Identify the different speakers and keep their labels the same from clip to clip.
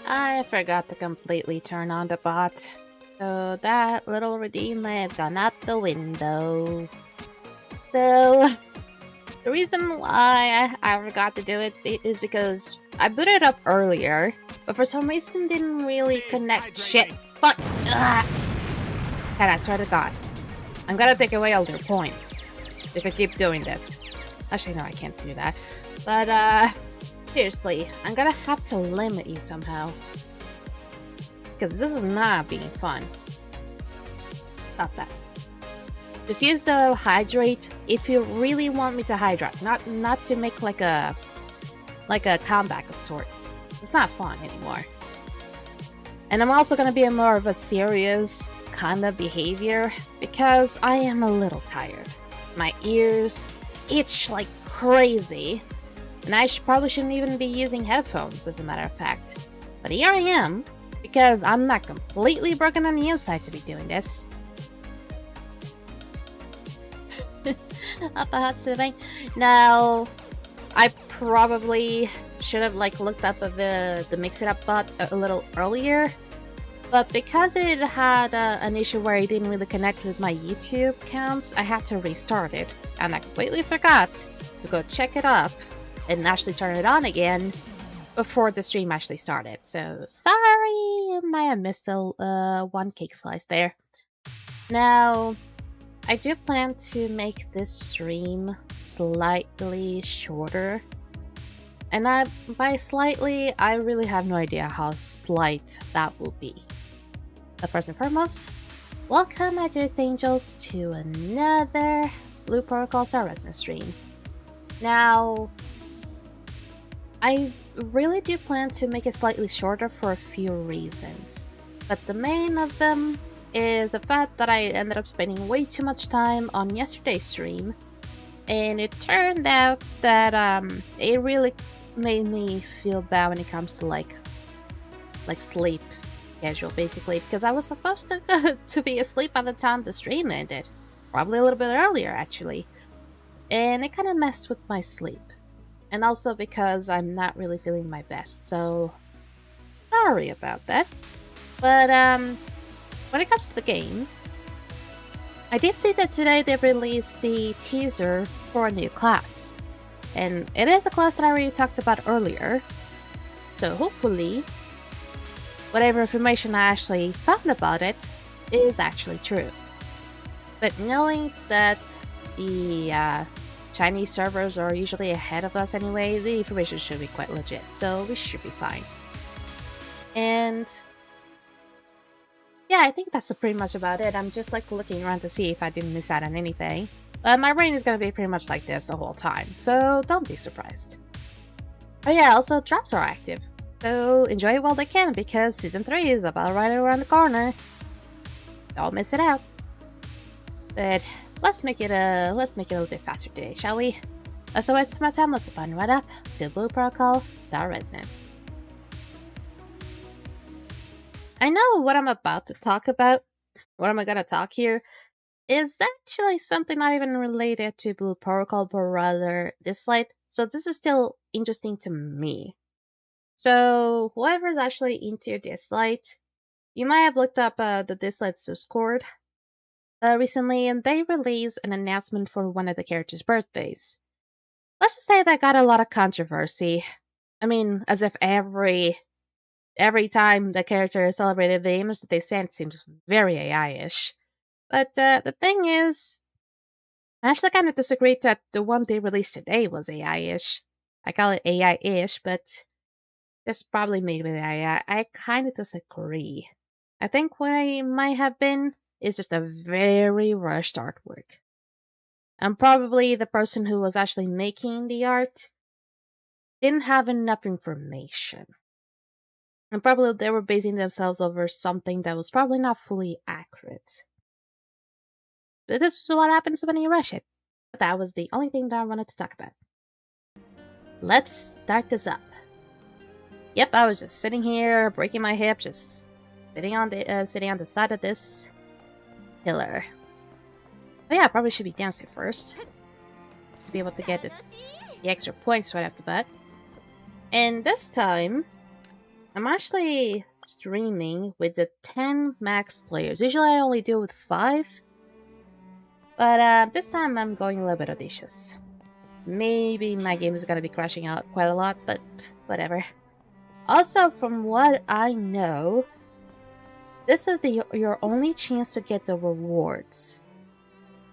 Speaker 1: I forgot to completely turn on the bot. So that little redeem may have gone out the window. So the reason why I forgot to do it is because I booted up earlier, but for some reason didn't really connect shit. Fuck! Ugh. And I swear to God, I'm gonna take away all their points if I keep doing this. Actually, no, I can't do that. But, seriously, I'm gonna have to limit you somehow. Because this is not being fun. Stop that. Just use the hydrate if you really want me to hydrate. Not to make like a comeback of sorts. It's not fun anymore. And I'm also gonna be a more of a serious kind of behavior because I am a little tired. My ears itch like crazy. And I probably shouldn't even be using headphones, as a matter of fact. But here I am, because I'm not completely broken on the inside to be doing this. Up a hot sitting. Now, I probably should have looked up the Mix It Up bot a little earlier. But because it had an issue where it didn't really connect with my YouTube accounts, I had to restart it. And I completely forgot to go check it up and actually turn it on again before the stream actually started. So, sorry, you might have missed one cake slice there. Now, I do plan to make this stream slightly shorter. And by slightly, I really have no idea how slight that will be. But first and foremost, welcome, my dearest angels, to another Blue Protocol Star Resident stream. Now, I really do plan to make it slightly shorter for a few reasons. But the main of them is the fact that I ended up spending way too much time on yesterday's stream. And it turned out that it really made me feel bad when it comes to like sleep schedule, basically, because I was supposed to be asleep by the time the stream ended, probably a little bit earlier actually, and it kind of messed with my sleep, and also because I'm not really feeling my best, so sorry about that. But when it comes to the game, I did see that today they released the teaser for a new class. And it is a class that I already talked about earlier. So hopefully, whatever information I actually found about it is actually true. But knowing that the Chinese servers are usually ahead of us anyway, the information should be quite legit. So we should be fine. And yeah, I think that's pretty much about it. I'm just looking around to see if I didn't miss out on anything. But my brain is going to be pretty much like this the whole time, so don't be surprised. Oh yeah, also drops are active, so enjoy it while they can because Season 3 is about right around the corner. Don't miss it out. But let's make it a little bit faster today, shall we? So waste my time, let's button right up to Blue Protocol Star Residence. I know what I'm about to talk about. What am I gonna talk here? Is actually something not even related to Blue Protocol, but rather Dislight. So this is still interesting to me. So whoever's actually into Dislight, you might have looked up the Dislight Discord recently, and they released an announcement for one of the characters' birthdays. Let's just say that got a lot of controversy. I mean, as if every time the character is celebrated, the image that they send seems very AI-ish. But the thing is, I actually kind of disagree that the one they released today was AI-ish. I call it AI-ish, but that's probably made with AI. I kind of disagree. I think what I might have been is just a very rushed artwork. And probably the person who was actually making the art didn't have enough information. And probably they were basing themselves over something that was probably not fully accurate. This is what happens when you rush it. But that was the only thing that I wanted to talk about. Let's start this up. Yep, I was just sitting here, breaking my hip, just sitting on the side of this pillar. But yeah, I probably should be dancing first, just to be able to get the extra points right off the bat. And this time, I'm actually streaming with the 10 max players. Usually I only do with 5. But this time I'm going a little bit audacious. Maybe my game is gonna be crashing out quite a lot, but whatever. Also, from what I know, this is your only chance to get the rewards.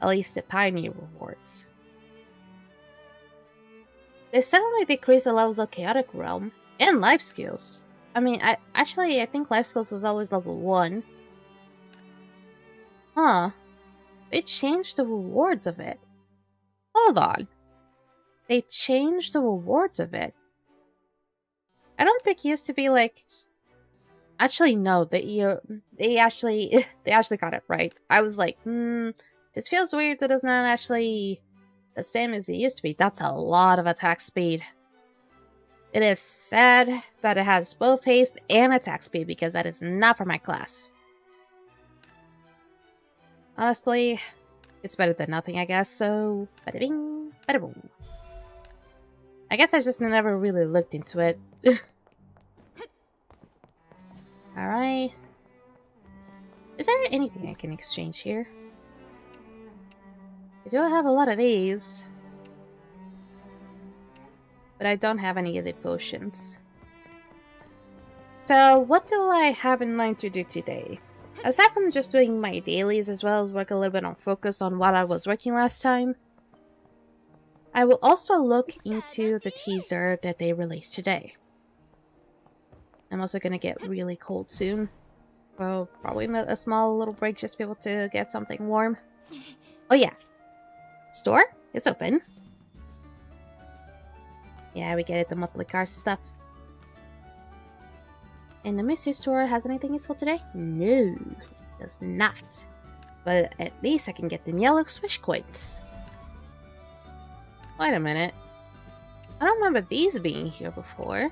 Speaker 1: At least the Pioneer rewards. They suddenly decrease the levels of Chaotic Realm and life skills. I mean, I think life skills was always level 1. Huh. They changed the rewards of it. Hold on. They changed the rewards of it. I don't think it used to be like... Actually, no. They actually got it right. I was like, this feels weird that it's not actually the same as it used to be. That's a lot of attack speed. It is sad that it has both haste and attack speed because that is not for my class. Honestly, it's better than nothing, I guess, so bada bing, bada boom. I guess I just never really looked into it. Alright. Is there anything I can exchange here? I do have a lot of these. But I don't have any of the potions. So, what do I have in mind to do today? Aside from just doing my dailies as well as work a little bit on focus on what I was working last time, I will also look into the teaser that they released today. I'm also gonna get really cold soon, so probably a small little break just to be able to get something warm. Oh yeah, store is open. Yeah, we get it, the monthly car stuff. And the mystery store has anything useful today? No, it does not. But at least I can get them yellow swish coins. Wait a minute. I don't remember these being here before.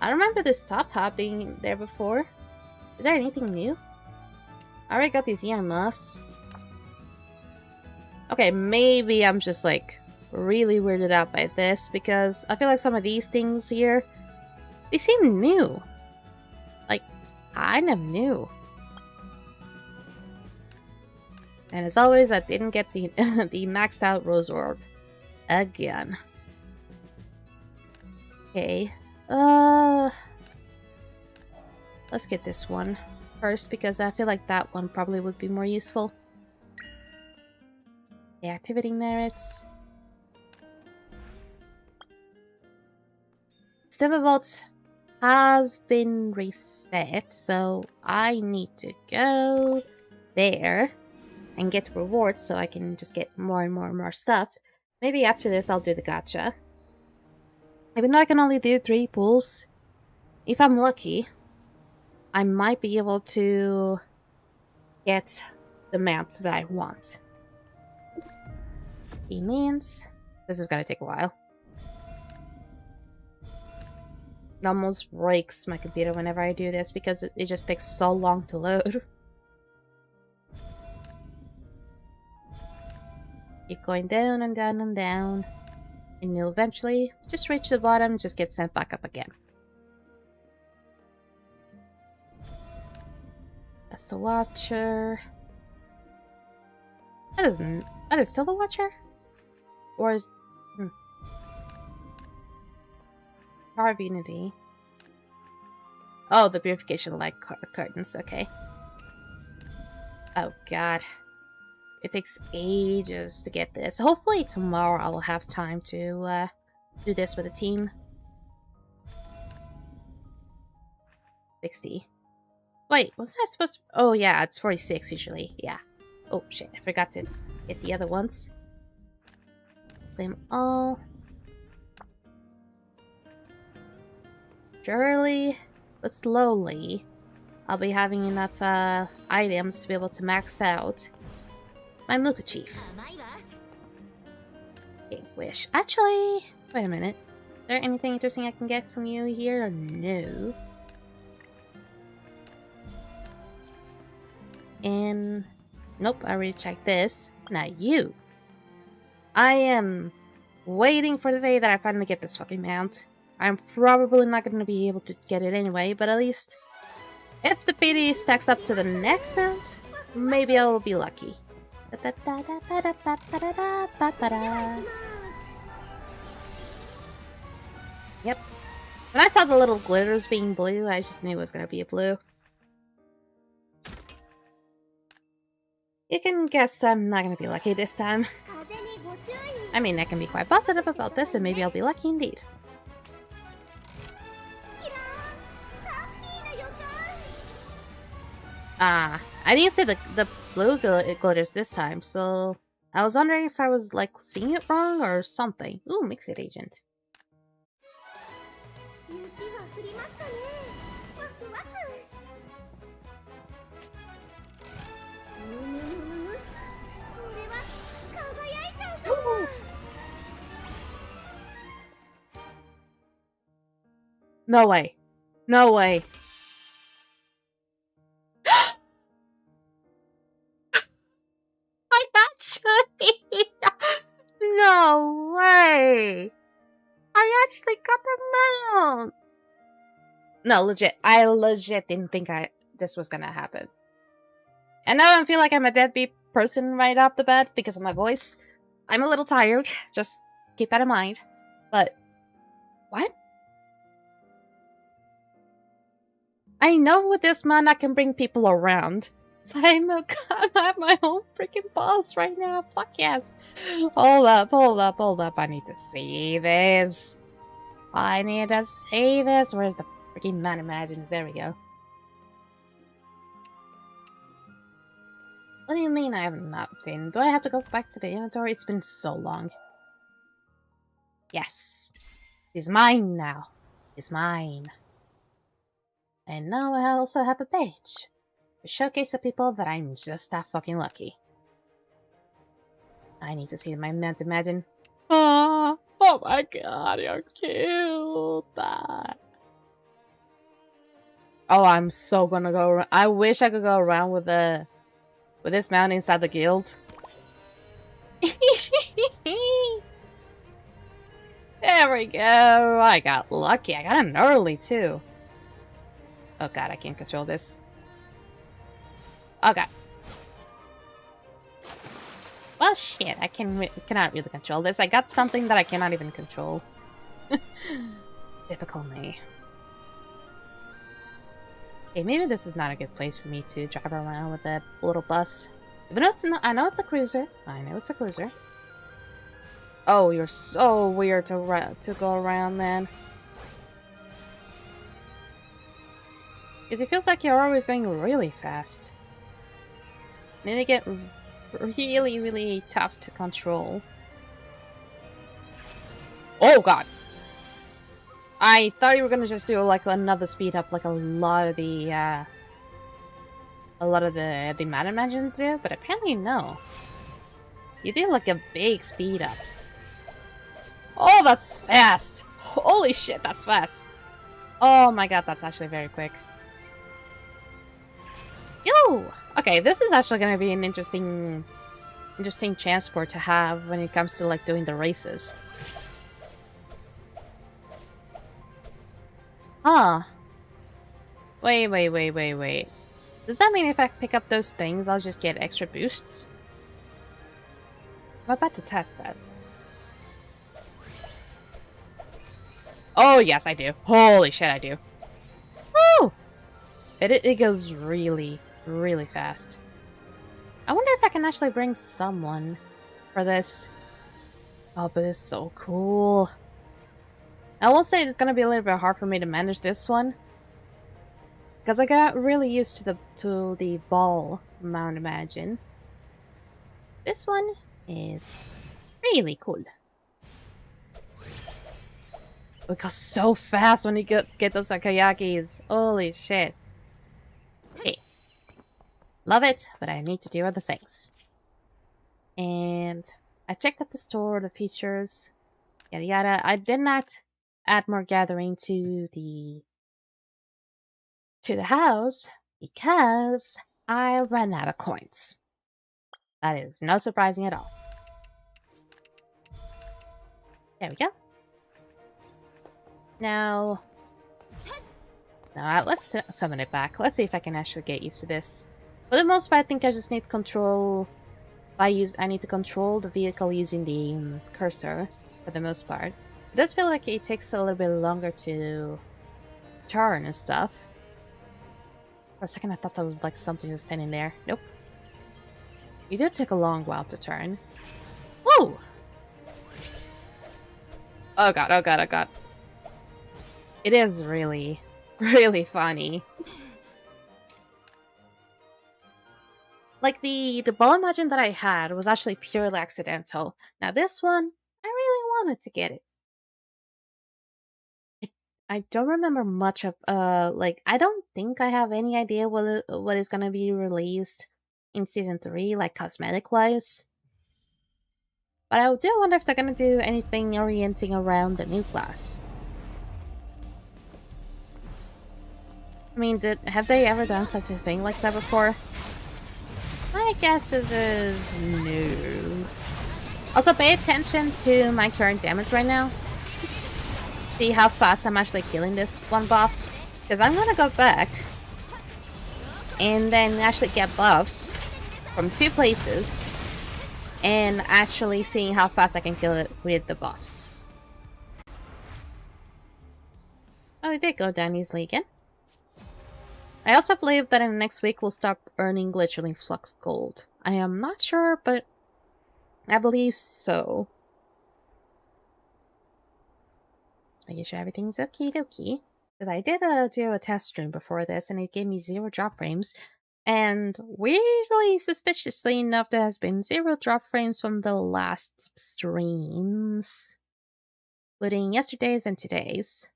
Speaker 1: I don't remember this top hat being there before. Is there anything new? I already got these earmuffs. Okay, maybe I'm just like really weirded out by this because I feel like some of these things here, they seem new. Like, kind of new. And as always, I didn't get the the maxed out Rose Orb. Again. Okay. Let's get this one first because I feel like that one probably would be more useful. The activity merits. Vault has been reset, so I need to go there and get rewards so I can just get more and more and more stuff. Maybe after this I'll do the gacha. Even though I can only do 3 pulls, if I'm lucky, I might be able to get the mount that I want. It means this is gonna take a while. It almost breaks my computer whenever I do this because it just takes so long to load. Keep going down and down and down. And you'll eventually just reach the bottom and just get sent back up again. That's the Watcher. That is still the Watcher? Or is... Power of Unity. Oh, the Purification Light curtains, okay. Oh god. It takes ages to get this. Hopefully tomorrow I will have time to do this with a team. 60. Wait, wasn't I supposed to... Oh yeah, it's 46 usually. Yeah. Oh shit, I forgot to get the other ones. Claim all. Surely, but slowly, I'll be having enough items to be able to max out my Muka Chief. Okay, wish. Actually, wait a minute. Is there anything interesting I can get from you here? No. And nope, I already checked this. Now you. I am waiting for the day that I finally get this fucking mount. I'm probably not going to be able to get it anyway, but at least if the PD stacks up to the next mount, maybe I'll be lucky. Yep. When I saw the little glitters being blue, I just knew it was going to be a blue. You can guess I'm not going to be lucky this time. I mean, I can be quite positive about this, and maybe I'll be lucky indeed. Ah, I didn't see the blue glitters this time, so I was wondering if I was, like, seeing it wrong or something. Ooh, Mix-It Agent. No way. No way. I actually... No way. I actually got the mount. No, legit. I legit didn't think this was gonna happen. And now I feel like I'm a deadbeat person right off the bat because of my voice. I'm a little tired. Just keep that in mind. But... What? I know with this man I can bring people around. So I have my own freaking boss right now. Fuck yes. Hold up. I need to see this. Where's the freaking man imagines? There we go. What do you mean I have not been? Do I have to go back to the inventory? It's been so long. Yes. It's mine now. It's mine. And now I also have a page to showcase the people that I'm just that fucking lucky. I need to see my man to imagine. Oh my god, you're cute. Oh, I'm so gonna go around. I wish I could go around with this mount inside the guild. There we go. I got lucky. I got an early too. Oh god, I can't control this. Oh god. Well, shit, I cannot really control this. I got something that I cannot even control. Typical me. Okay, maybe this is not a good place for me to drive around with that little bus. Even though it's not, I know it's a cruiser. I know it's a cruiser. Oh, you're so weird to go around, man. Because it feels like you're always going really fast. Then they get really, really tough to control. Oh god! I thought you were gonna just do like another speed up, like a lot of the Mad Imagines do, but apparently no. You did like a big speed up. Oh, that's fast! Holy shit, that's fast! Oh my god, that's actually very quick. Yo! Okay, this is actually gonna be an interesting transport to have when it comes to like doing the races. Huh. Wait. Does that mean if I pick up those things, I'll just get extra boosts? I'm about to test that. Oh, yes, I do. Holy shit, I do. Woo! It goes really, really fast. I wonder if I can actually bring someone for this. Oh, but it's so cool. I will say it's gonna be a little bit hard for me to manage this one, because I got really used to the ball mount imagine. This one is really cool. It goes so fast when you get those takoyakis. Holy shit. Hey. Love it, but I need to do other things. And I checked at the store, the features, yada yada. I did not add more gathering to the house because I ran out of coins. That is no surprising at all. There we go. Now... Now, let's summon it back. Let's see if I can actually get used to this. For the most part, I think I just need control... I need to control the vehicle using the cursor, for the most part. It does feel like it takes a little bit longer to turn and stuff. For a second I thought that was like something just standing there. Nope. It did take a long while to turn. Whoa! Oh god, oh god, oh god. It is really, really funny. Like, the ball imagine that I had was actually purely accidental. Now this one, I really wanted to get it. I don't remember much of, like, I don't think I have any idea what is gonna be released in Season 3, like, cosmetic-wise. But I do wonder if they're gonna do anything orienting around the new class. I mean, have they ever done such a thing like that before? My guess is no. Also, pay attention to my current damage right now. See how fast I'm actually killing this one boss. Because I'm gonna go back and then actually get buffs from 2 places and actually seeing how fast I can kill it with the buffs. Oh, it did go down easily again. I also believe that in the next week we'll start earning glitchling flux gold. I am not sure, but I believe so. Just making sure everything's okie dokie. Because I did do a test stream before this and it gave me 0 drop frames. And weirdly, suspiciously enough, there has been 0 drop frames from the last streams. Including yesterday's and today's.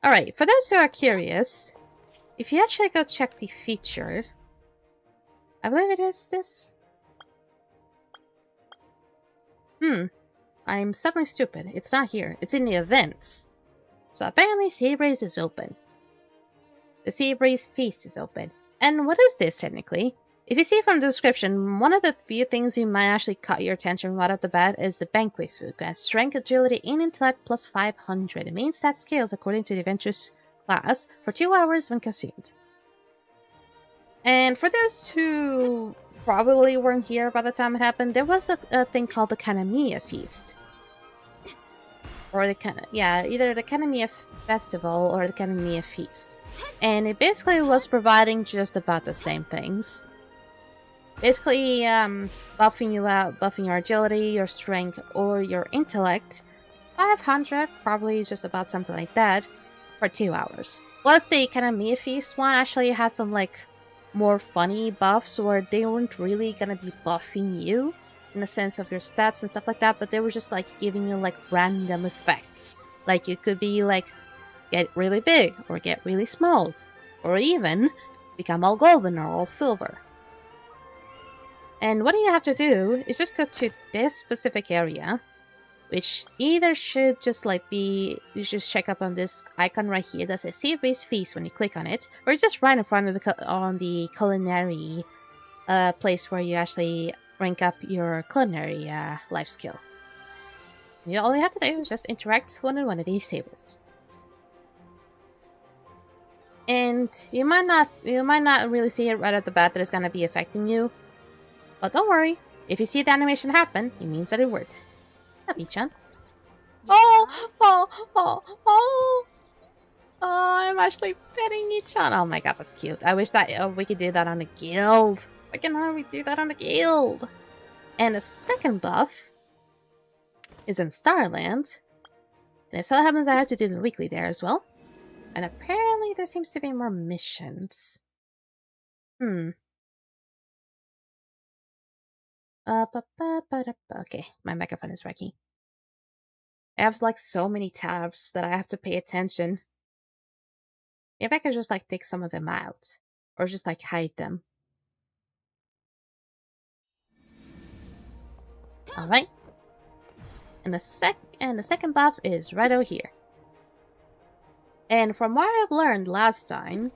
Speaker 1: Alright, for those who are curious, if you actually go check the feature, I believe it is this. I'm suddenly stupid. It's not here. It's in the events. So apparently Sea Breeze is open. The Sea Breeze Feast is open. And what is this technically? If you see from the description, one of the few things you might actually caught your attention right off the bat is the banquet food. Grants strength, agility, and intellect plus 500. The main stat scales according to the adventurous class for 2 hours when consumed. And for those who probably weren't here by the time it happened, there was a thing called the Kanamiya Feast. Or the either the Kanamiya Festival or the Kanamiya Feast. And it basically was providing just about the same things. Basically, buffing you out, buffing your agility, your strength, or your intellect. 500, probably just about something like that, for 2 hours. Plus, the Kanamiya Feast one actually has some, like, more funny buffs where they weren't really gonna be buffing you in the sense of your stats and stuff like that, but they were just like giving you like random effects. Like you could be like get really big or get really small or even become all golden or all silver. And what you have to do is just go to this specific area, which either should just like be, you just check up on this icon right here that says Sea Breeze Feast when you click on it, or just right in front of the culinary place where you actually rank up your culinary life skill. All you have to do is just interact with one of these tables. And you might not really see it right at the bat that it's gonna be affecting you. But don't worry, if you see the animation happen, it means that it worked. Chan. Oh, I'm actually petting Ichan. Oh my god, that's cute. I wish that we could do that on a guild. Why can't we do that on a guild? And the second buff is in Starland. And it so happens I have to do the weekly there as well. And apparently there seems to be more missions. Okay, my microphone is wacky. I have like so many tabs that I have to pay attention. Maybe I could just like take some of them out. Or just like hide them. Alright. And the second buff is right over here. And from what I've learned last time,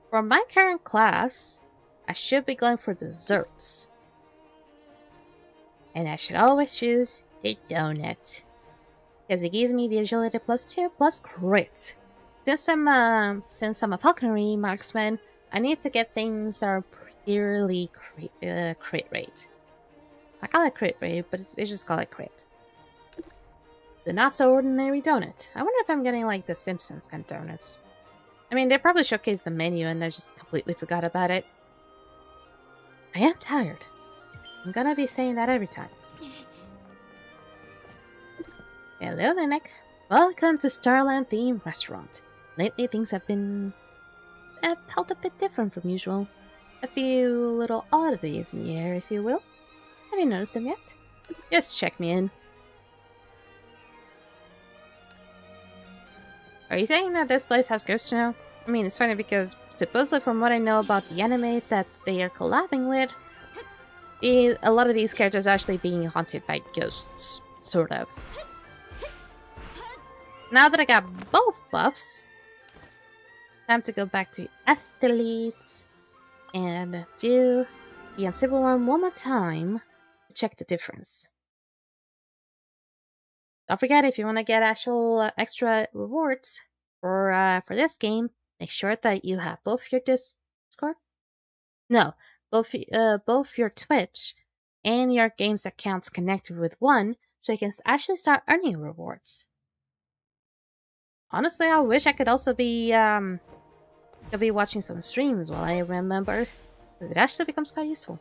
Speaker 1: for my current class, I should be going for desserts. And I should always choose the donut. Because it gives me the agility +2 plus crit. Since I'm a falconry marksman, I need to get things that are purely crit rate. I call it crit rate, but it's just call it crit. The not so ordinary donut. I wonder if I'm getting like the Simpsons kind of donuts. I mean, they probably showcased the menu and I just completely forgot about it. I am tired. I'm gonna be saying that every time. Hello, Linek. Welcome to Starland Theme Restaurant. Lately, things have felt a bit different from usual. A few little oddities in the air, if you will. Have you noticed them yet? Just check me in. Are you saying that this place has ghosts now? I mean, it's funny because supposedly from what I know about the anime that they are collabing with, a lot of these characters are actually being haunted by ghosts, sort of. Now that I got both buffs, time to go back to Estelites and do the Uncivil one more time to check the difference. Don't forget, if you want to get actual extra rewards for this game, make sure that you have both your Discord. No, both your Twitch and your games accounts connected with one, so you can actually start earning rewards. Honestly, I wish I could also be watching some streams while I remember. It actually becomes quite useful.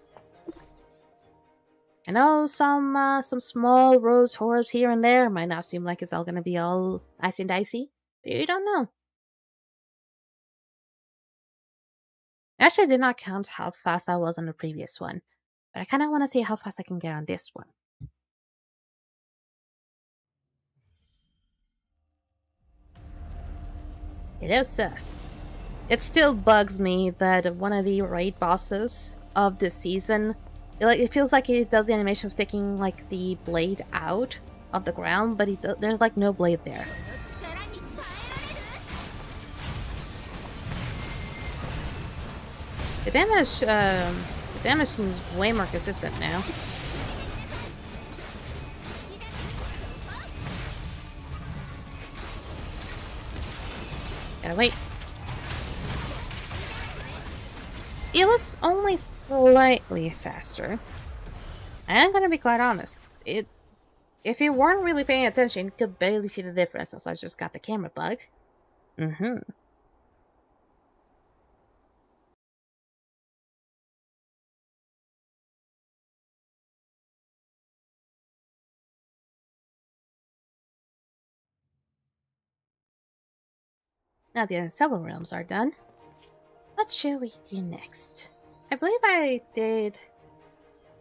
Speaker 1: I know some small rose orbs here and there might not seem like it's all gonna be all icy and dicey, but you don't know. I actually did not count how fast I was on the previous one, but I kind of want to see how fast I can get on this one. Hello, sir. It still bugs me that one of the raid bosses of this season, it feels like it does the animation of taking like the blade out of the ground, but there's like no blade there. The damage seems way more consistent now. Gotta wait. It was only slightly faster. I am gonna be quite honest. If you weren't really paying attention, you could barely see the difference, so I just got the camera bug. Now the several realms are done. What should we do next? I believe I did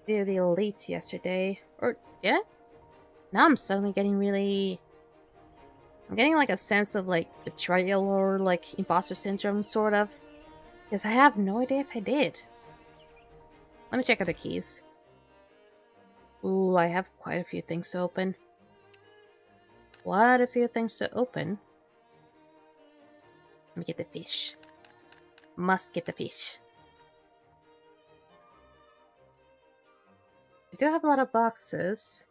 Speaker 1: do the elites yesterday. Or did I? Now I'm suddenly getting really... I'm getting like a sense of like betrayal or like imposter syndrome, sort of. Because I have no idea if I did. Let me check out the keys. Ooh, I have quite a few things to open. Quite a few things to open. Let me get the fish. Must get the fish. I do have a lot of boxes.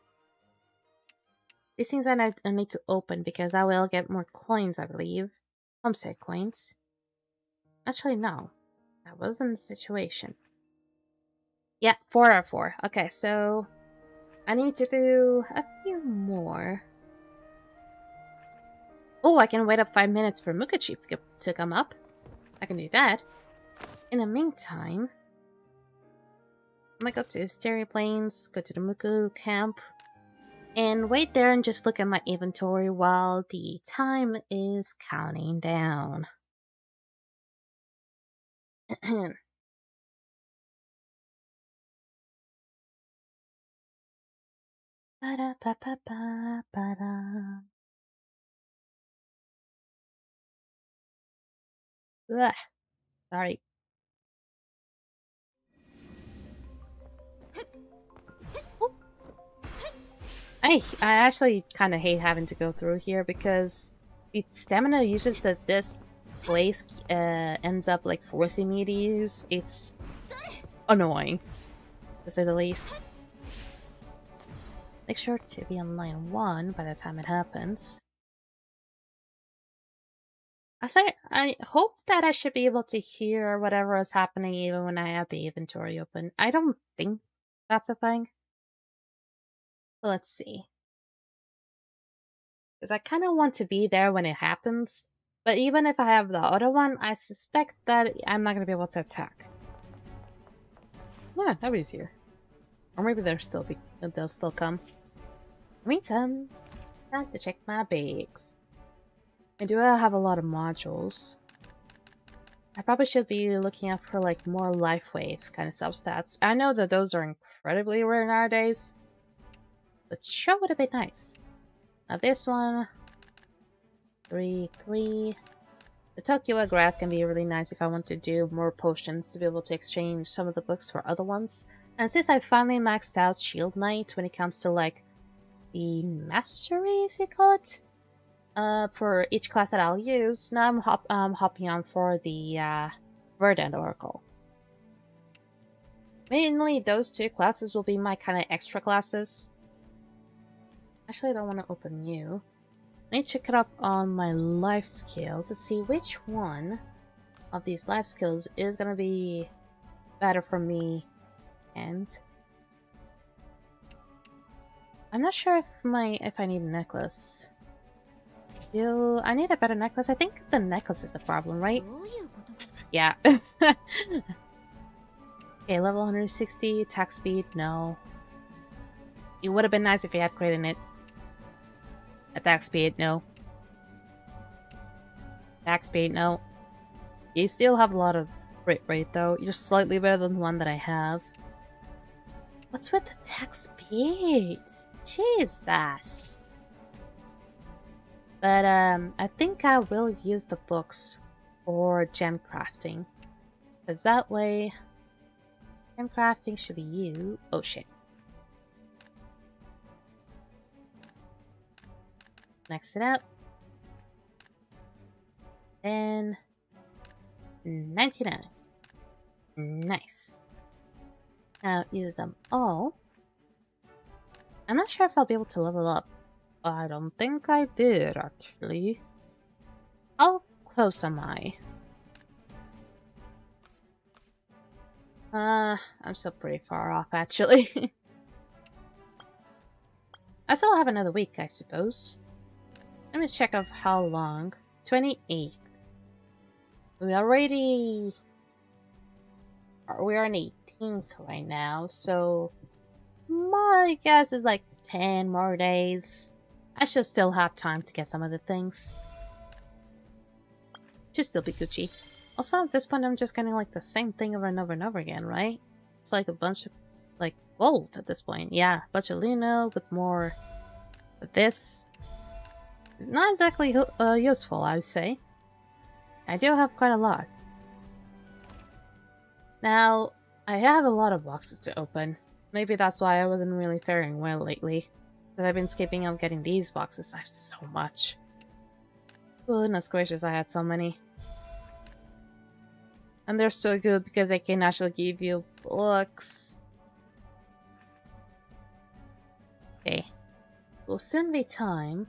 Speaker 1: These things I need to open because I will get more coins, I believe. Homestead coins. Actually, no. That wasn't the situation. Yeah, 4 out of 4. Okay, so I need to do a few more. Oh, I can wait up 5 minutes for Mukachi to come up. I can do that. In the meantime, I'm gonna go to Stereo Plains, go to the Muku camp, and wait there and just look at my inventory while the time is counting down. Ugh, sorry. I actually kind of hate having to go through here because the stamina usage that this place ends up like forcing me to use, it's annoying, to say the least. Make sure to be on line 1 by the time it happens. I hope that I should be able to hear whatever is happening even when I have the inventory open. I don't think that's a thing. But let's see. Because I kind of want to be there when it happens. But even if I have the other one, I suspect that I'm not going to be able to attack. Yeah, nobody's here. Or maybe they'll still come. Meantime, time to check my bags. I do have a lot of modules. I probably should be looking out for like more life wave kind of substats. I know that those are incredibly rare nowadays, but sure would have been nice. Now this one, 3. The Tokyo grass can be really nice if I want to do more potions to be able to exchange some of the books for other ones. And since I finally maxed out Shield Knight when it comes to like the mastery, if you call it, for each class that I'll use, now I'm hopping on for the Verdant Oracle. Mainly those 2 classes will be my kind of extra classes. Actually, I don't want to open you. I need to check it up on my life skill to see which one of these life skills is going to be better for me. And I'm not sure if I need a necklace. I need a better necklace. I think the necklace is the problem, right? Yeah. Okay, level 160, attack speed, no. It would have been nice if you had created it. Attack speed, no. Attack speed, no. You still have a lot of crit rate though. You're slightly better than the one that I have. What's with attack speed? Jesus. But I think I will use the books for gem crafting. Because that way, gem crafting should be you. Oh shit. Max it out. Then 99. Nice. Now use them all. I'm not sure if I'll be able to level up. I don't think I did, actually. How close am I? I'm still pretty far off, actually. I still have another week, I suppose. Let me check off how long. 28th. We are on 18th right now, so my guess is like 10 more days. I should still have time to get some of the things. Should still be Gucci. Also, at this point, I'm just getting like the same thing over and over and over again, right? It's like a bunch of like gold at this point. Yeah, a bunch of Luna with more of this. Not exactly useful, I would say. I do have quite a lot. Now, I have a lot of boxes to open. Maybe that's why I wasn't really faring well lately. Because I've been skipping on getting these boxes. I have so much. Goodness gracious, I had so many. And they're so good because they can actually give you books. Okay. Will soon be time.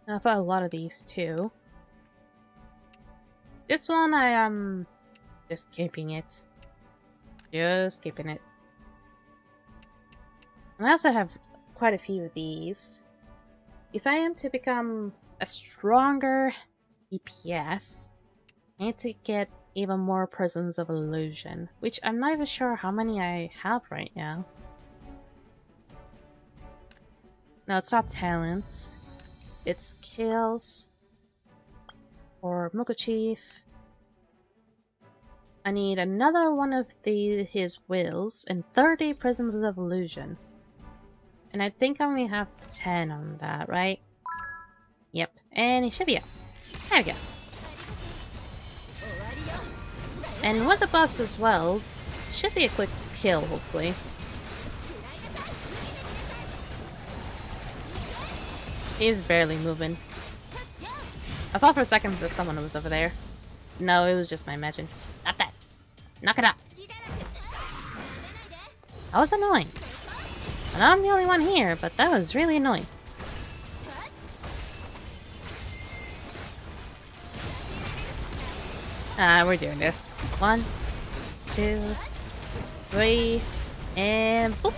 Speaker 1: I've got a lot of these too. This one I am just keeping it. Just keeping it. And I also have quite a few of these. If I am to become a stronger DPS, I need to get even more Prisms of Illusion, which I'm not even sure how many I have right now. No, it's not talents. It's skills. Or Mocha Chief. I need another one of his wills and 30 Prisms of Illusion. And I think I only have 10 on that, right? Yep. And it should be up. There we go. And with the buffs as well, it should be a quick kill, hopefully. He's barely moving. I thought for a second that someone was over there. No, it was just my imagination. Knock it out. That was annoying. And I'm the only one here, but that was really annoying. We're doing this. 1, 2, 3, and boop.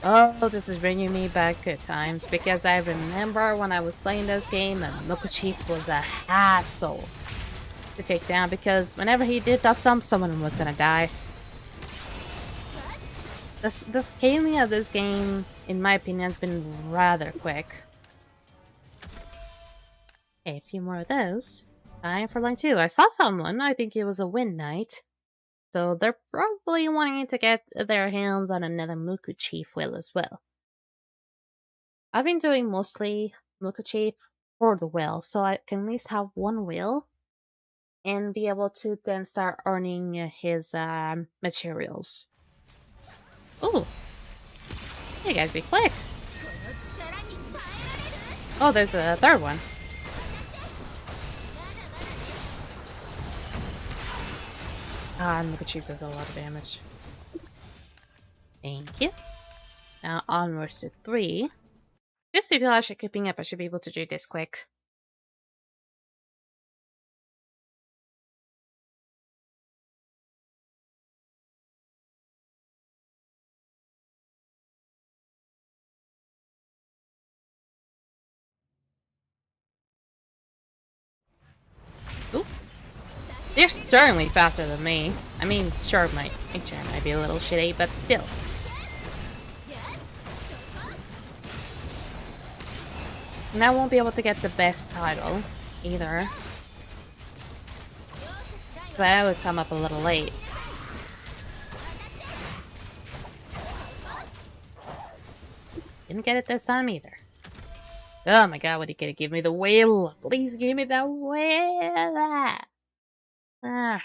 Speaker 1: Oh, this is bringing me back good times because I remember when I was playing this game and Motoki was a hassle to take down because whenever he did dust dump, someone was gonna die. The scaling of this game, in my opinion, has been rather quick. Okay, a few more of those. Time for line 2. I saw someone, I think it was a Wind Knight. So they're probably wanting to get their hands on another Motoki wheel as well. I've been doing mostly Motoki for the wheel, so I can at least have one wheel and be able to then start earning his materials. Ooh! You guys be quick! Oh, there's a third one. Ah, Motoki does a lot of damage. Thank you. Now onwards to 3. These people are actually keeping up. I should be able to do this quick. Ooh. They're certainly faster than me. I mean, sure, my HM might be a little shitty, but still. And I won't be able to get the best title, either. But I always come up a little late. Didn't get it this time, either. Oh my god, what are you gonna give me? The whale! Please give me the whale! Ah.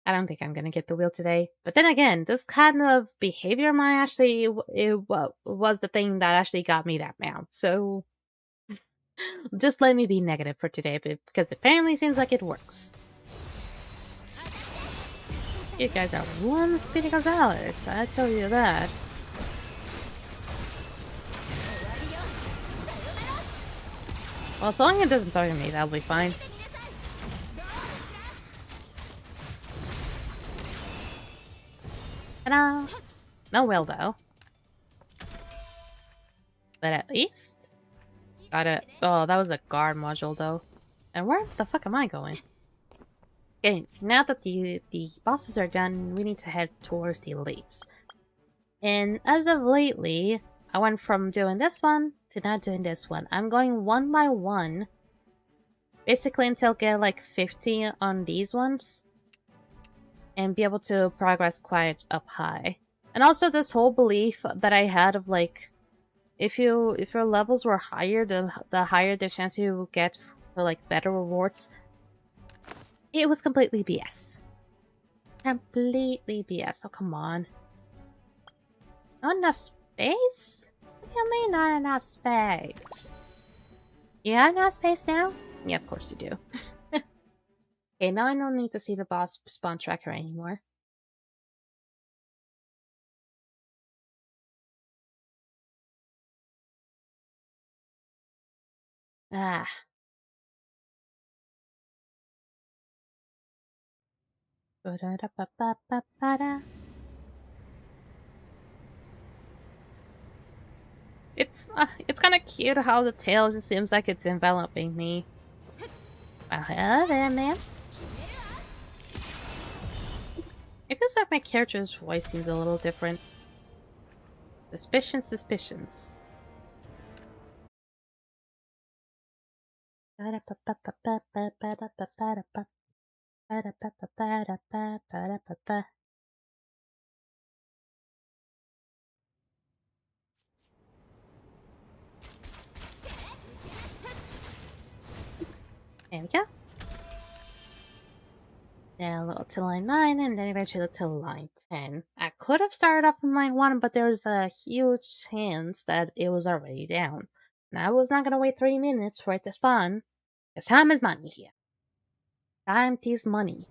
Speaker 1: I don't think I'm gonna get the wheel today. But then again, this kind of behavior of mine actually was the thing that actually got me that mount. So just let me be negative for today, because apparently seems like it works. You guys are one Speedy Gonzalez, I tell you that. Well, so long as it doesn't talk to me, that'll be fine. Ta-da! No wheel, though. But at least... got it. Oh, that was a guard module, though. And where the fuck am I going? Okay, now that the bosses are done, we need to head towards the elites. And as of lately, I went from doing this one to not doing this one. I'm going one by one. Basically until I get like 50 on these ones. And be able to progress quite up high. And also this whole belief that I had of like, if your levels were higher, the higher the chance you will get for like better rewards. It was completely BS. Completely BS. Oh, come on. Not enough space? What do you mean not enough space? You have enough space now? Yeah, of course you do. Okay, now I don't need to see the boss spawn tracker anymore. Ah. It's kind of cute how the tail just seems like it's enveloping me. Well, hello there, man. It feels like my character's voice seems a little different. Suspicions. There we go. Now a little to line 9 and then eventually to line 10. I could have started off from line 1, but there's a huge chance that it was already down. And I was not gonna wait 3 minutes for it to spawn. Because time is money here. Time is money.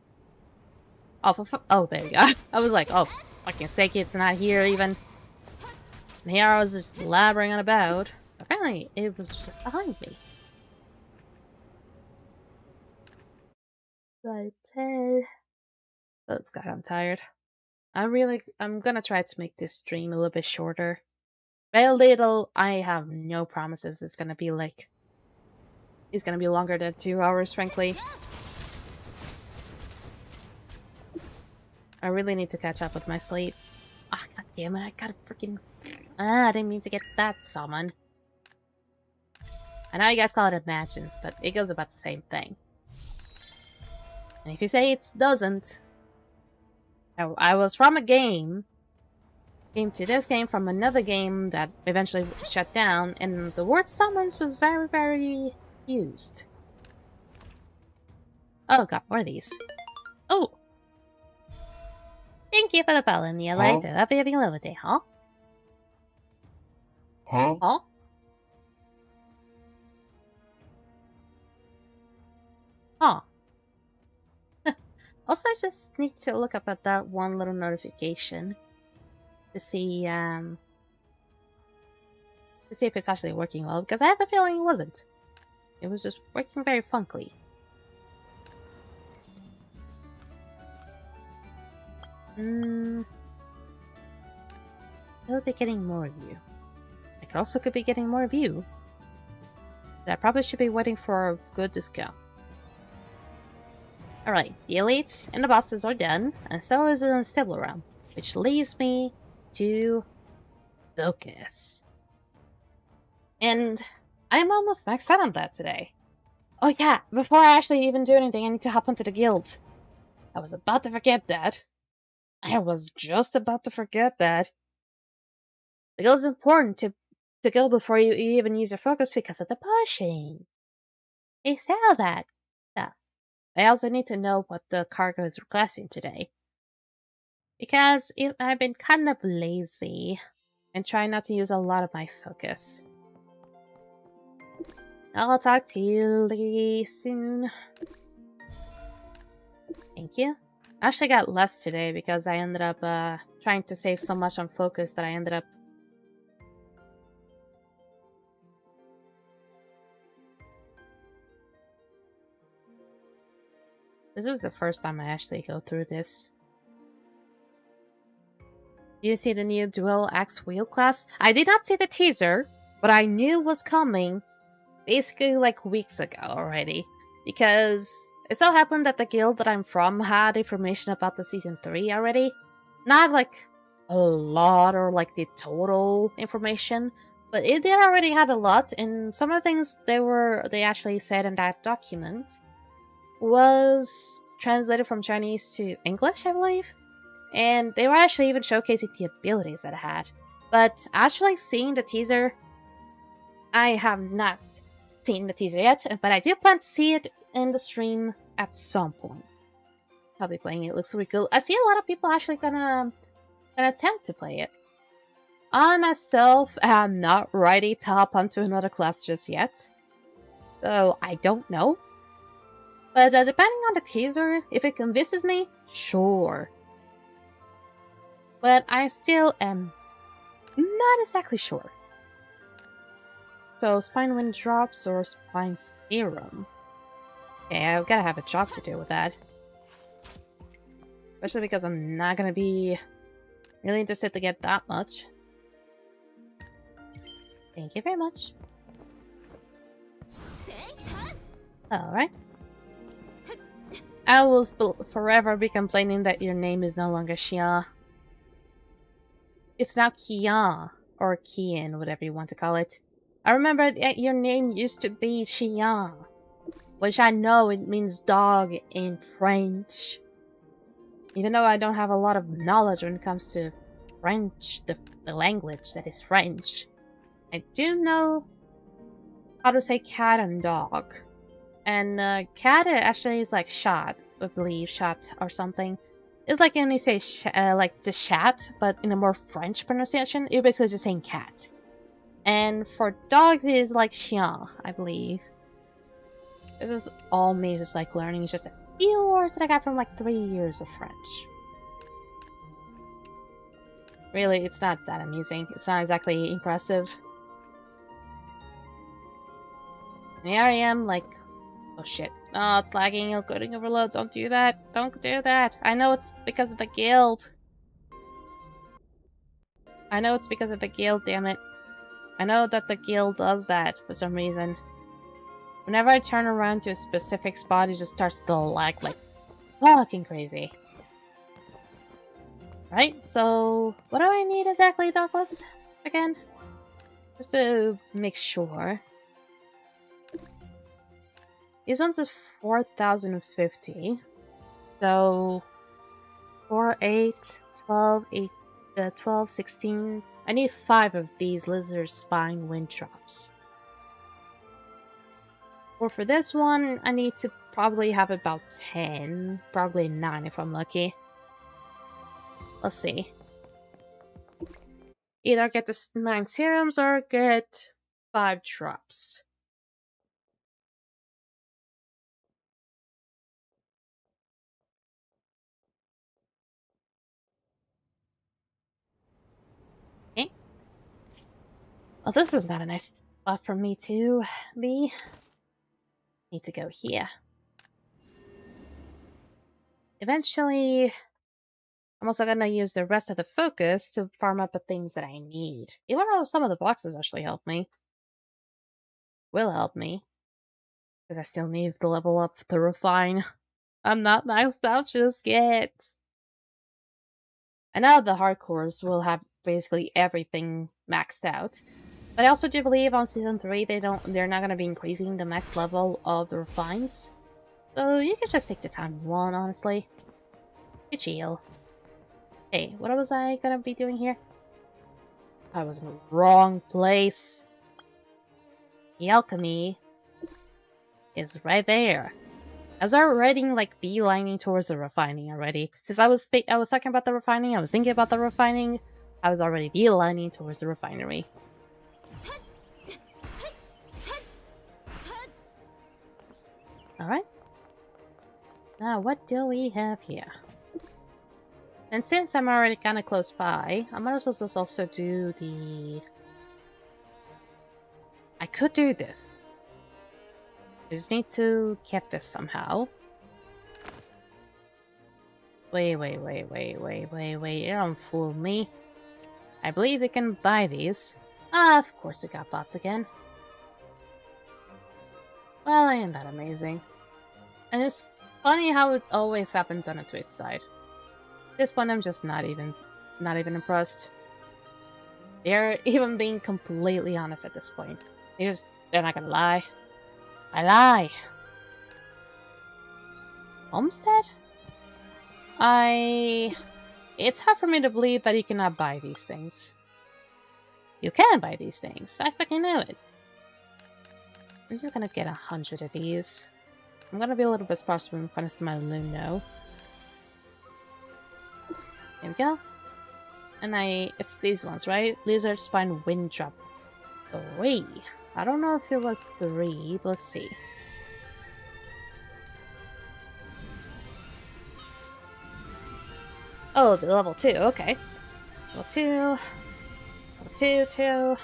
Speaker 1: Oh, there you go. I was like, oh, fucking sake, it's not here even. And here I was just blabbering on about. Apparently, it was just behind me. But, oh, God, I'm tired. I'm gonna try to make this stream a little bit shorter. By a little, I have no promises it's gonna be longer than 2 hours, frankly. I really need to catch up with my sleep. Ah, god damn it, I gotta freaking... I didn't mean to get that summon. I know you guys call it imagines, but it goes about the same thing. And if you say it doesn't... I was from a game, came to this game from another game that eventually shut down, and the word summons was very, very used. Oh god, what are these? Oh! Thank you for the follow me. I like it. I'll be having a little day, huh?
Speaker 2: Huh?
Speaker 1: Huh? Huh. Also, I just need to look up at that one little notification to see if it's actually working well, because I have a feeling it wasn't. It was just working very funkily. I'll be getting more of you. I could be getting more of you. But I probably should be waiting for a good discount. Alright, the elites and the bosses are done, and so is the stable realm, which leaves me to focus. And I'm almost maxed out on that today. Oh yeah, before I actually even do anything, I need to hop onto the guild. I was about to forget that. I was just about to forget that. The guild is important to go before you even use your focus because of the pushing. They sell that stuff. I also need to know what the cargo is requesting today. Because I've been kind of lazy and trying not to use a lot of my focus. I'll talk to you soon. Thank you. I actually got less today because I ended up trying to save so much on focus that I ended up... This is the first time I actually go through this. Do you see the new dual axe wheel class? I did not see the teaser, but I knew it was coming basically like weeks ago already. Because it so happened that the guild that I'm from had information about the season 3 already. Not like a lot or like the total information, but it did already had a lot, and some of the things they actually said in that document was translated from Chinese to English, I believe. And they were actually even showcasing the abilities that I had. But actually seeing the teaser, I have not seen the teaser yet, but I do plan to see it in the stream at some point. I'll be playing it. It looks really cool. I see a lot of people actually gonna attempt to play it. I myself am not ready to hop onto another class just yet, so I don't know. But depending on the teaser, if it convinces me, sure. But I still am not exactly sure. So, Spine Wind drops or Spine Serum? Okay, I've gotta have a job to do with that. Especially because I'm not gonna be really interested to get that much. Thank you very much. Alright. I will forever be complaining that your name is no longer Xia. It's now Kian, or Kian, whatever you want to call it. I remember that your name used to be Xian, which I know it means dog in French. Even though I don't have a lot of knowledge when it comes to French, the language that is French, I do know how to say cat and dog. And cat actually is like shot, I believe, shot or something. It's like when you say like the chat, but in a more French pronunciation, you're basically just saying cat. And for dogs, it is like Xiang, I believe. This is all me just like learning just a few words that I got from like 3 years of French. Really, it's not that amusing. It's not exactly impressive. And here I am, like, oh shit. Oh, it's lagging. You're coding overload. Don't do that. Don't do that. I know it's because of the guild. I know it's because of the guild, damn it. I know that the guild does that for some reason. Whenever I turn around to a specific spot, it just starts to lag like fucking crazy. Right, so what do I need exactly, Douglas? Again? Just to make sure. These ones is 4,050. So 4, 8, 12, 8, 12, 16. I need 5 of these lizard spine wind drops. Or for this one, I need to probably have about 10. Probably 9 if I'm lucky. Let's see. Either get the 9 serums or get 5 drops. Okay. Well, this is not a nice spot for me to be. Need to go here. Eventually, I'm also gonna use the rest of the focus to farm up the things that I need. Even though some of the boxes actually help me. Will help me. Because I still need to level up the refine. I'm not maxed out just yet. I know the hardcores will have basically everything maxed out. But I also do believe on Season 3 they're not gonna be increasing the max level of the refines. So you can just take the time you want, honestly. You chill. Hey, what was I gonna be doing here? I was in the wrong place. The alchemy is right there. I was already like beelining towards the refining already. Since I was talking about the refining, I was thinking about the refining. I was already beelining towards the refinery. Alright. Now, what do we have here? And since I'm already kind of close by, I might as well just also do the... I could do this. I just need to get this somehow. Wait. Don't fool me. I believe we can buy these. Ah, of course it got bots again. Well, ain't that amazing. And it's funny how it always happens on a twist side. This one I'm just not even impressed. They're even being completely honest at this point. They're not gonna lie. I lie. Homestead? It's hard for me to believe that you cannot buy these things. You can buy these things. I fucking know it. I'm just gonna get 100 of these. I'm gonna be a little bit sparse when it comes to my Luno. There we go. And it's these ones, right? Lizard Spine Wind Drop 3. I don't know if it was 3, but let's see. Oh, the level 2, okay. Level 2, level 2, 2,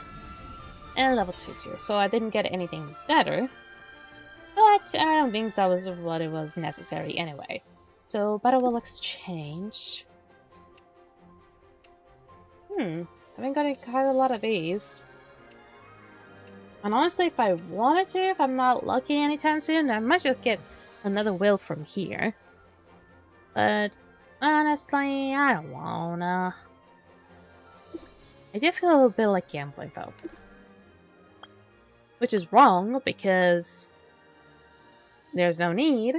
Speaker 1: and level 2, 2. So I didn't get anything better, but I don't think that was what it was necessary anyway. So, Battle will exchange. I've been getting quite a lot of these. And honestly, if I wanted to, if I'm not lucky anytime soon, I might just get another will from here. But honestly, I don't wanna. I do feel a bit like gambling though. Which is wrong because there's no need.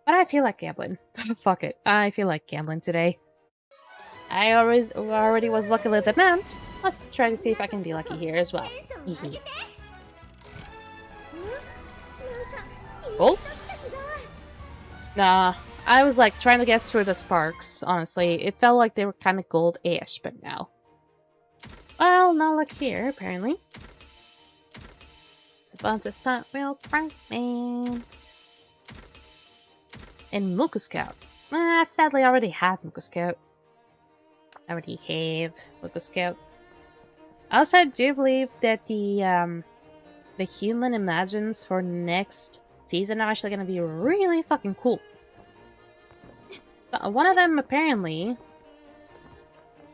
Speaker 1: But I feel like gambling. Fuck it. I feel like gambling today. I already was lucky with the mount. Let's try to see if I can be lucky here as well. Gold? Nah, I was like trying to guess through the sparks, honestly. It felt like they were kind of gold-ish, but no. Well, no luck here, apparently. It's a bunch of stunt wheel fragments. And Moku Scout. Sadly, I already have Moku Scout. I already have Moku Scout. Also, I do believe that the human imagines for next season are actually going to be really fucking cool. One of them, apparently,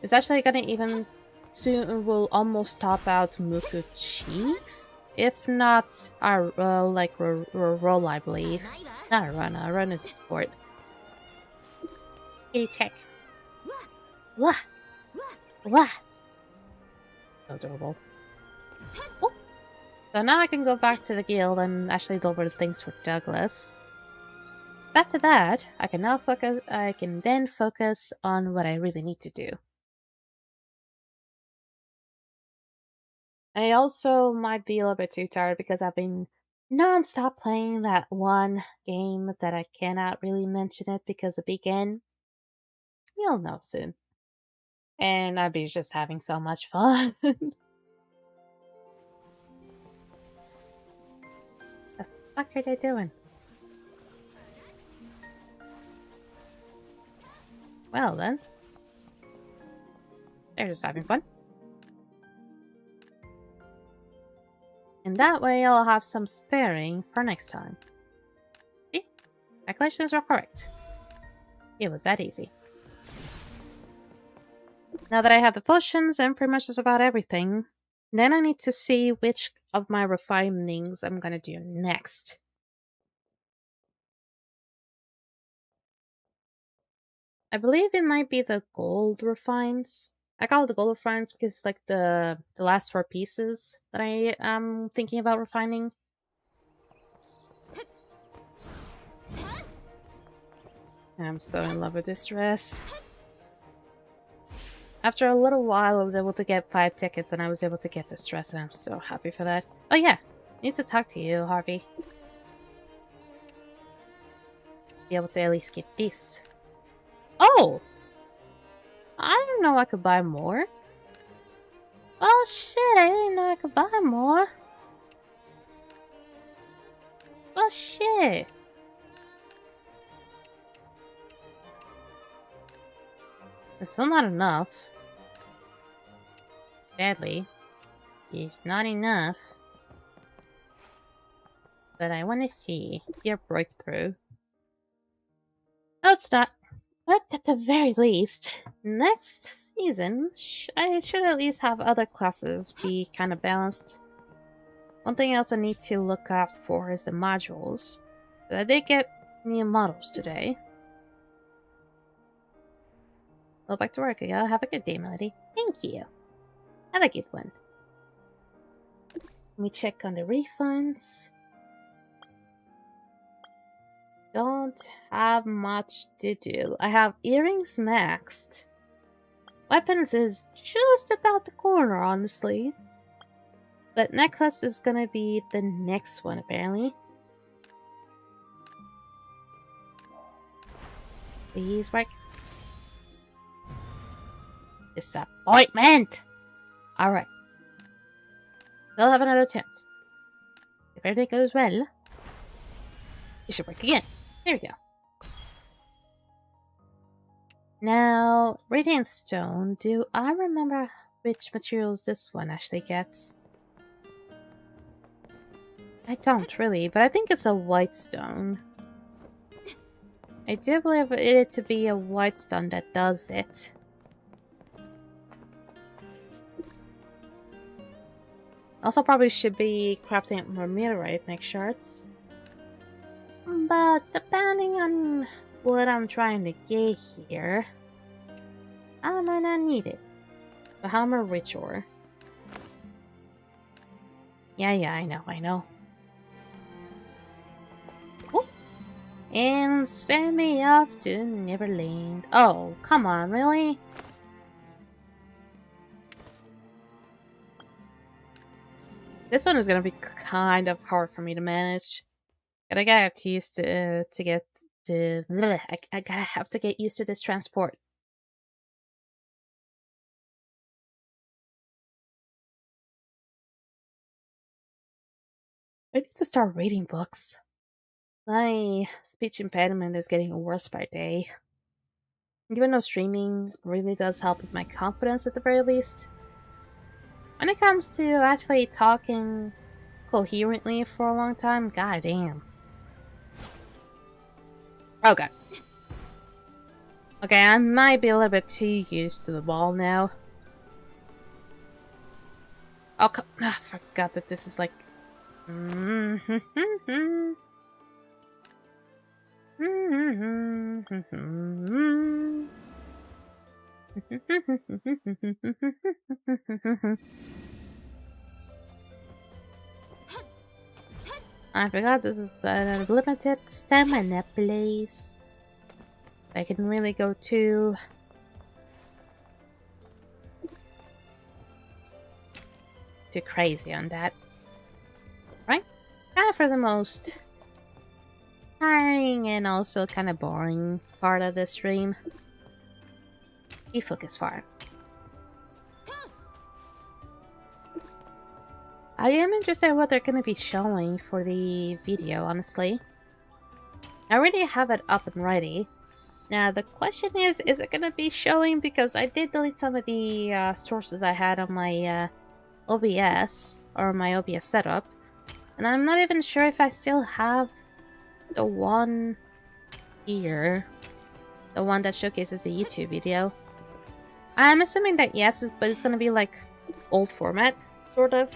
Speaker 1: is actually going to even soon will almost top out Muku Chief. If not, our role, I believe. Not a run. A run is a sport. Kitty check. Wah! Wah! So adorable. Oh. So now I can go back to the guild and actually deliver things for Douglas. After that, I can now focus. I can then focus on what I really need to do. I also might be a little bit too tired because I've been non-stop playing that one game that I cannot really mention it because it began. You'll know soon. And I'd be just having so much fun. The fuck are they doing? Well then. They're just having fun. And that way I'll have some sparing for next time. See? Calculations were correct. It was that easy. Now that I have the potions and pretty much just about everything, then I need to see which of my refinings I'm gonna do next. I believe it might be the gold refines. I call it the gold refines because it's like the last 4 pieces that I am thinking about refining. I'm so in love with this dress. After a little while, I was able to get 5 tickets and I was able to get this dress and I'm so happy for that. Oh yeah, I need to talk to you, Harvey. Be able to at least get this. Oh! I didn't know I could buy more. Oh shit, I didn't know I could buy more. Oh shit. It's still not enough. Sadly. It's not enough. But I want to see your breakthrough. No, it's not. But at the very least, next season, I should at least have other classes be kind of balanced. One thing I also need to look out for is the modules. I did get new models today. Well, back to work I go. Have a good day, Melody. Thank you. Have a good one. Let me check on the refunds. Don't have much to do. I have earrings maxed. Weapons is just about the corner, honestly. But necklace is gonna be the next one, apparently. Please work. Disappointment! Alright. They'll have another chance. If everything goes well, it should work again. There we go. Now, Radiant Stone. Do I remember which materials this one actually gets? I don't really, but I think it's a white stone. I do believe it to be a white stone that does it. Also probably should be crafting more meteorite next shards. But depending on what I'm trying to get here, I might not need it. But how am I rich ore? Yeah, I know. Ooh. And send me off to Neverland. Oh, come on, really? This one is gonna be kind of hard for me to manage. I gotta have used to get to. I gotta have to get used to this transport. I need to start reading books. My speech impediment is getting worse by day. Even though streaming really does help with my confidence at the very least, when it comes to actually talking coherently for a long time, goddamn. Okay. Okay, I might be a little bit too used to the ball now. Oh, I forgot that this is like... I forgot this is a limited stamina place. I can really go too crazy on that. Right? Kind of for the most tiring and also kind of boring part of this stream. Focus far. I am interested in what they're going to be showing for the video, honestly. I already have it up and ready. Now, the question is it going to be showing? Because I did delete some of the sources I had on my OBS, or my OBS setup. And I'm not even sure if I still have the one here. The one that showcases the YouTube video. I'm assuming that yes, but it's going to be like old format, sort of.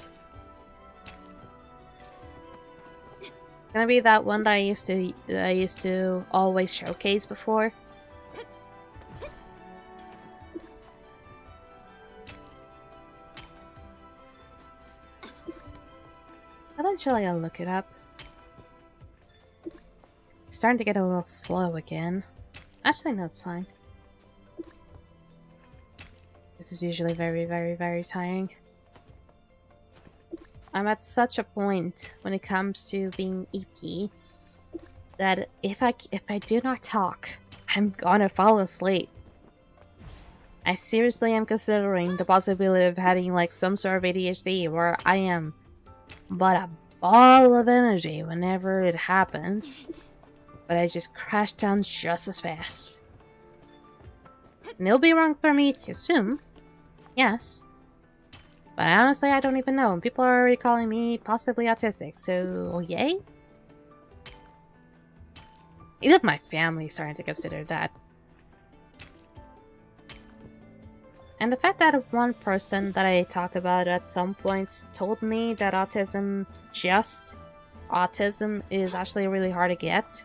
Speaker 1: Gonna be that one that I used to always showcase before. Eventually I'll look it up. It's starting to get a little slow again. Actually, no, it's fine. This is usually very, very, very tiring. I'm at such a point when it comes to being EP that if I do not talk, I'm gonna fall asleep. I seriously am considering the possibility of having like some sort of ADHD where I am but a ball of energy whenever it happens, but I just crash down just as fast. And it'll be wrong for me to assume, yes. But honestly, I don't even know. And people are already calling me possibly autistic, so yay? Even my family's starting to consider that. And the fact that one person that I talked about at some points told me that autism, just autism, is actually really hard to get.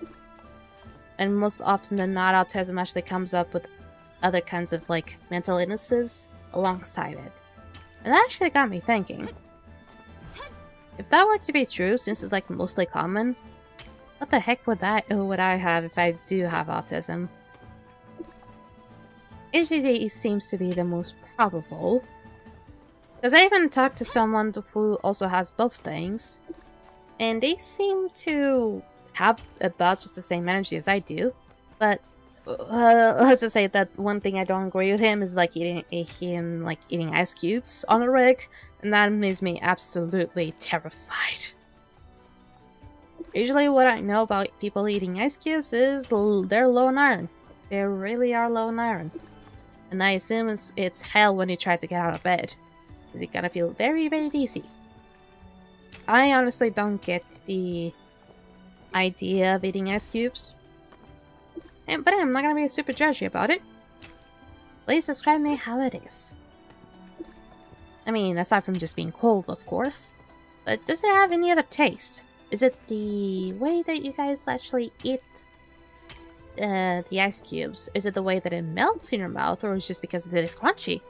Speaker 1: And most often than not, autism actually comes up with other kinds of like mental illnesses alongside it. And that actually got me thinking. If that were to be true, since it's like mostly common, what the heck would I have if I do have autism? ADHD seems to be the most probable. Because I even talked to someone who also has both things, and they seem to have about just the same energy as I do. But let's just say that one thing I don't agree with him is like eating ice cubes on a rig, and that makes me absolutely terrified. Usually what I know about people eating ice cubes is they're low in iron. They really are low in iron. And I assume it's hell when you try to get out of bed, because you're gonna feel very, very dizzy. I honestly don't get the idea of eating ice cubes. But I'm not gonna be super judgy about it. Please describe me how it is. I mean, aside from just being cold, of course. But does it have any other taste? Is it the way that you guys actually eat the ice cubes? Is it the way that it melts in your mouth, or is it just because it is crunchy?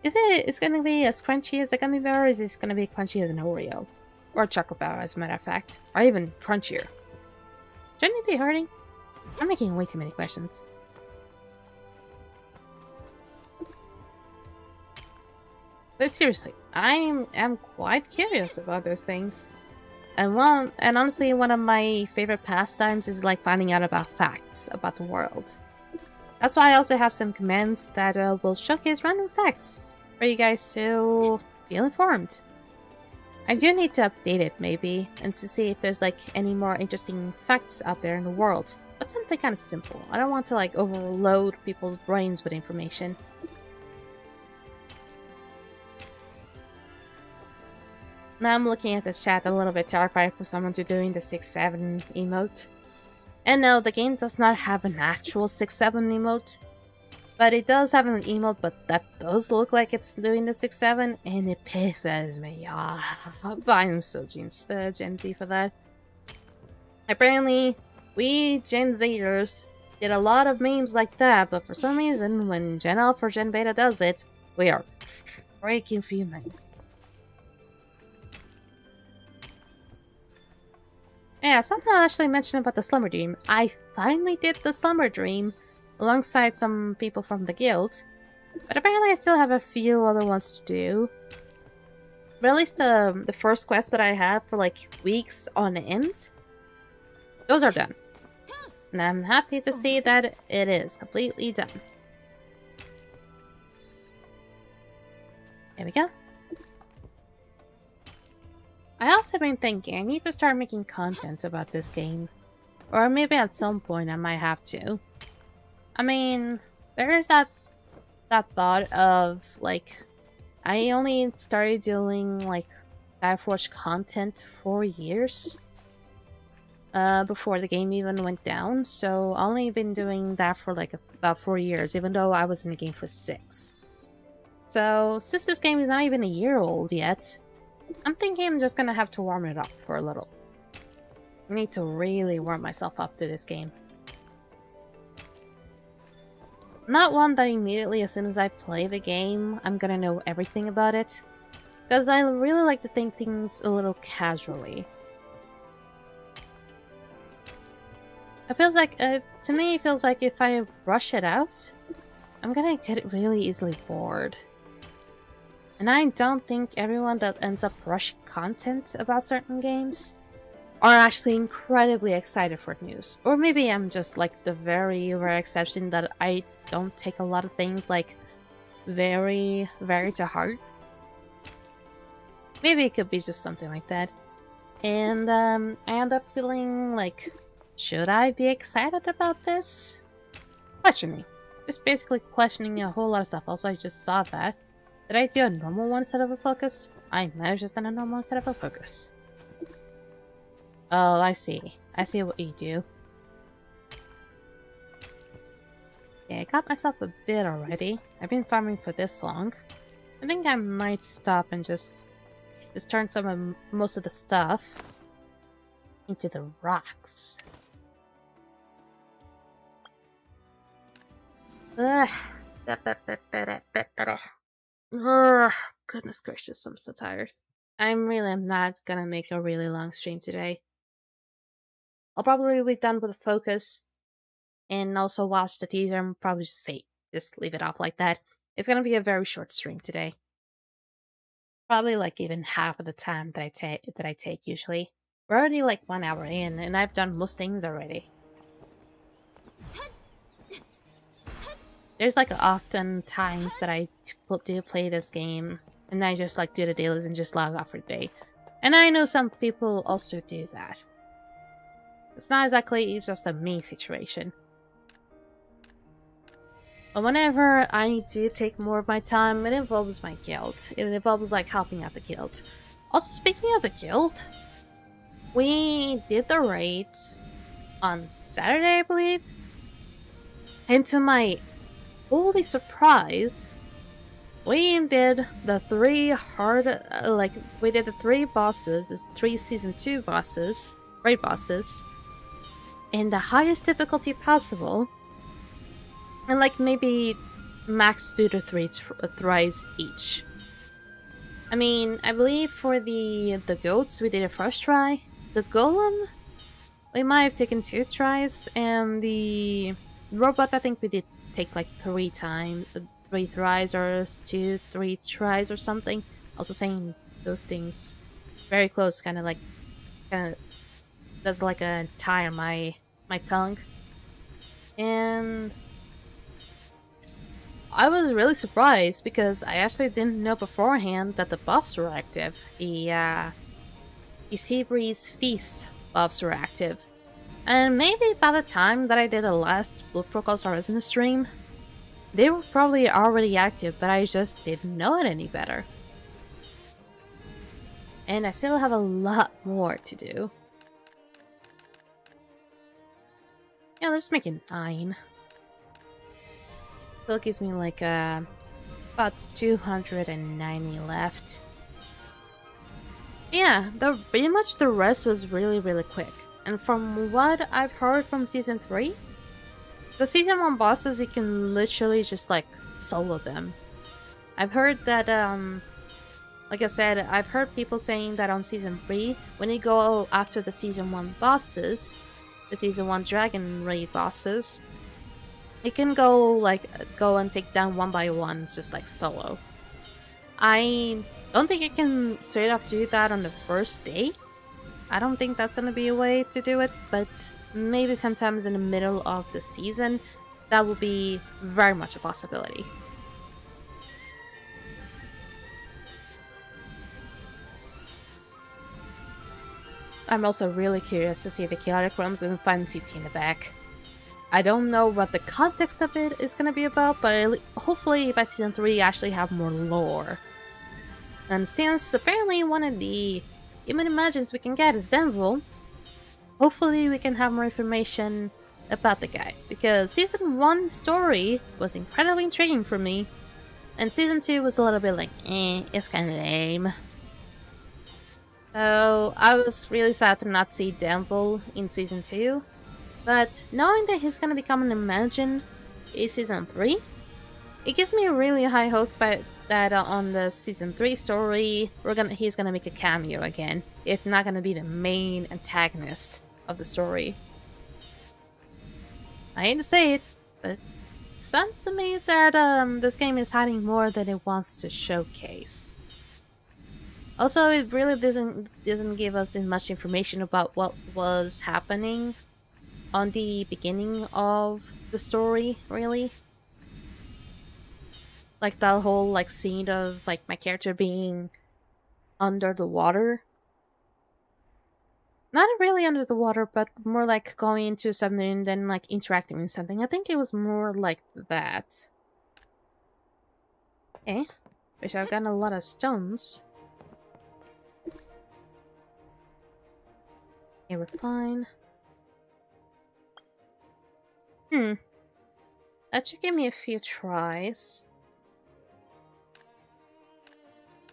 Speaker 1: It's gonna be as crunchy as a gummy bear, or is it gonna be crunchy as an Oreo? Or a chocolate bar, as a matter of fact. Or even crunchier. Shouldn't it be hurting? I'm making way too many questions. But seriously, I am quite curious about those things. And honestly, one of my favorite pastimes is like finding out about facts about the world. That's why I also have some commands that will showcase random facts for you guys to feel informed. I do need to update it maybe, and to see if there's like any more interesting facts out there in the world. But something kind of simple. I don't want to like overload people's brains with information. Now I'm looking at the chat a little bit terrified for someone to doing the 6-7 emote. And no, the game does not have an actual 6-7 emote. But it does have an emote, but that does look like it's doing the 6-7, and it pisses me off. But I'm so Gen Z for that. Apparently, we Gen Zers did a lot of memes like that, but for some reason, when Gen Alpha or Gen Beta does it, we are freaking fuming. Yeah, someone actually mentioned about the Slumber Dream. I finally did the Slumber Dream alongside some people from the guild, but apparently I still have a few other ones to do. But at least the first quest that I had for like weeks on end, those are done. And I'm happy to see that it is completely done. There we go. I also been thinking I need to start making content about this game. Or maybe at some point I might have to. I mean, there is that thought of, like, I only started doing, like, Diveforge content 4 years before the game even went down, so I've only been doing that for, like, about 4 years, even though I was in the game for 6. So, since this game is not even a year old yet, I'm thinking I'm just gonna have to warm it up for a little. I need to really warm myself up to this game. Not one that immediately, as soon as I play the game, I'm gonna know everything about it. Because I really like to think things a little casually. It feels like, to me, it feels like if I rush it out, I'm gonna get really easily bored. And I don't think everyone that ends up rushing content about certain games are actually incredibly excited for news. Or maybe I'm just like the very rare exception that I don't take a lot of things like very, very to heart. Maybe it could be just something like that. And I end up feeling like, should I be excited about this? Questioning. Just basically questioning a whole lot of stuff. Also, I just saw that. Did I do a normal one instead of a focus? I might have just done a normal instead of a focus. Oh, I see. I see what you do. Yeah, I got myself a bit already. I've been farming for this long. I think I might stop and just turn most of the stuff into the rocks. Ugh. Ugh. Goodness gracious, I'm so tired. I'm not gonna make a really long stream today. I'll probably be done with the focus and also watch the teaser and probably just leave it off like that. It's gonna be a very short stream today. Probably like even half of the time that I take usually. We're already like 1 hour in and I've done most things already. There's like often times that I do play this game and I just like do the dailies and just log off for the day. And I know some people also do that. It's not exactly just a me situation. But whenever I do take more of my time, it involves my guild. It involves like helping out the guild. Also, speaking of the guild, we did the raids on Saturday, I believe. And to my holy surprise, we did the 3 we did the 3 bosses, 3 season 2 bosses, raid bosses, in the highest difficulty possible, and like maybe max 2 to 3 tries each. I mean, I believe for the goats we did a first try, the golem we might have taken 2 tries, and the robot I think we did take like 3 tries or 3 tries or something. Also saying those things very close, kind of does like a tie on my tongue. And I was really surprised because I actually didn't know beforehand that the buffs were active. The Sea Breeze Feast buffs were active. And maybe by the time that I did the last Blood Protocols Horizon stream, they were probably already active, but I just didn't know it any better. And I still have a lot more to do. Yeah, let's make it 9. Still gives me like about 290 left. Yeah, pretty much the rest was really quick. And from what I've heard from Season 3, the Season 1 bosses, you can literally just like solo them. I've heard that, like I said, I've heard people saying that on Season 3, when you go after the Season 1 bosses, the Season 1 Dragon Raid bosses, you can go and take down one by one, just like solo. I don't think you can straight off do that on the first day. I don't think that's gonna be a way to do it, but maybe sometimes in the middle of the season, that will be very much a possibility. I'm also really curious to see the chaotic realms and Final CT in the back. I don't know what the context of it is gonna be about, but hopefully by Season 3 you actually have more lore. And since apparently one of the human imagines we can get is Denville, hopefully we can have more information about the guy. Because Season 1 story was incredibly intriguing for me, and Season 2 was a little bit like, it's kinda lame. So I was really sad to not see Denville in Season 2, but knowing that he's gonna become an Imagine in Season 3, it gives me a really high hopes that on the Season 3 story, he's gonna make a cameo again, if not gonna be the main antagonist of the story. I hate to say it, but it sounds to me that this game is hiding more than it wants to showcase. Also, it really doesn't give us much information about what was happening on the beginning of the story, really. Like that whole like scene of like my character being under the water. Not really under the water, but more like going into something and then like interacting with something. I think it was more like that. Okay. Wish I've gotten a lot of stones. Okay, we're fine. That should give me a few tries.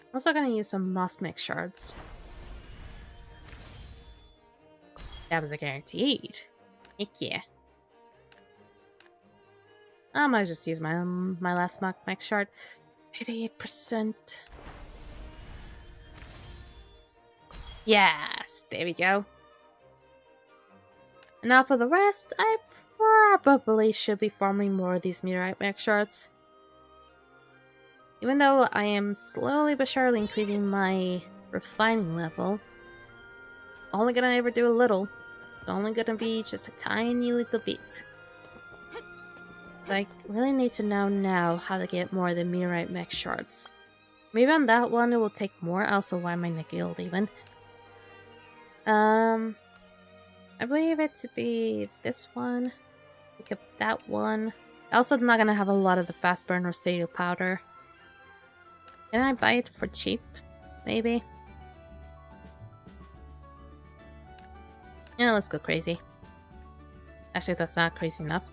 Speaker 1: I'm also gonna use some moss mix shards. That was a guaranteed. Heck yeah. I might just use my last mock mix shard. 88%. Yes, there we go. And now for the rest, I probably should be farming more of these meteorite mech shards. Even though I am slowly but surely increasing my refining level, only gonna ever do a little. It's only gonna be just a tiny little bit. I really need to know now how to get more of the meteorite mech shards. Maybe on that one it will take more, also why my guild even. I believe it to be this one. Pick up that one. Also not gonna have a lot of the fast burn or steel powder. Can I buy it for cheap? Maybe? Yeah, let's go crazy. Actually, that's not crazy enough.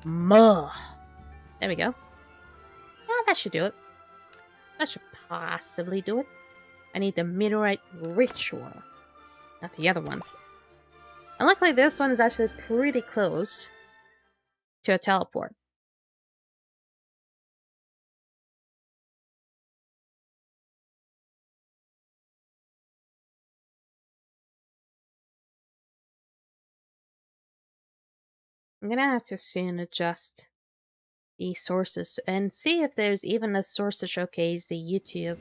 Speaker 1: Muh. There we go. Yeah, that should do it. That should possibly do it. I need the meteorite ritual. Not the other one. And luckily this one is actually pretty close to a teleport. I'm gonna have to soon adjust the sources and see if there's even a source to showcase the YouTube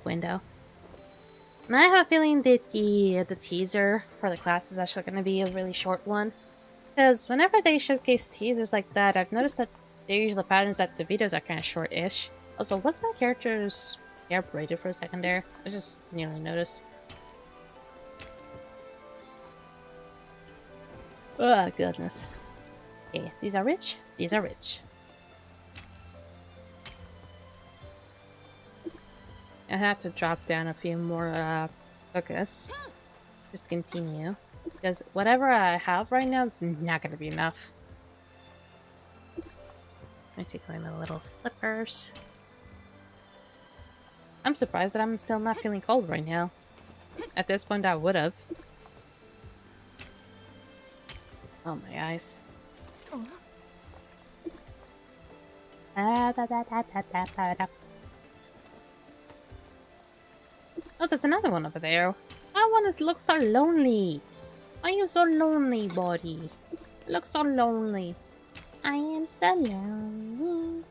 Speaker 1: window. And I have a feeling that the teaser for the class is actually going to be a really short one. Because whenever they showcase teasers like that, I've noticed that The usual pattern is that the videos are kind of short-ish. Also, was my character's hair braided for a second there? I just nearly noticed. Oh, goodness. Okay, these are rich. These are rich. I have to drop down a few more focus. Just continue. Because whatever I have right now is not going to be enough. I see going the little slippers. I'm surprised that I'm still not feeling cold right now. At this point, I would have. Oh, my eyes. Oh, there's another one over there. That one looks so lonely. Why are you so lonely, buddy? Looks so lonely. I am so lonely.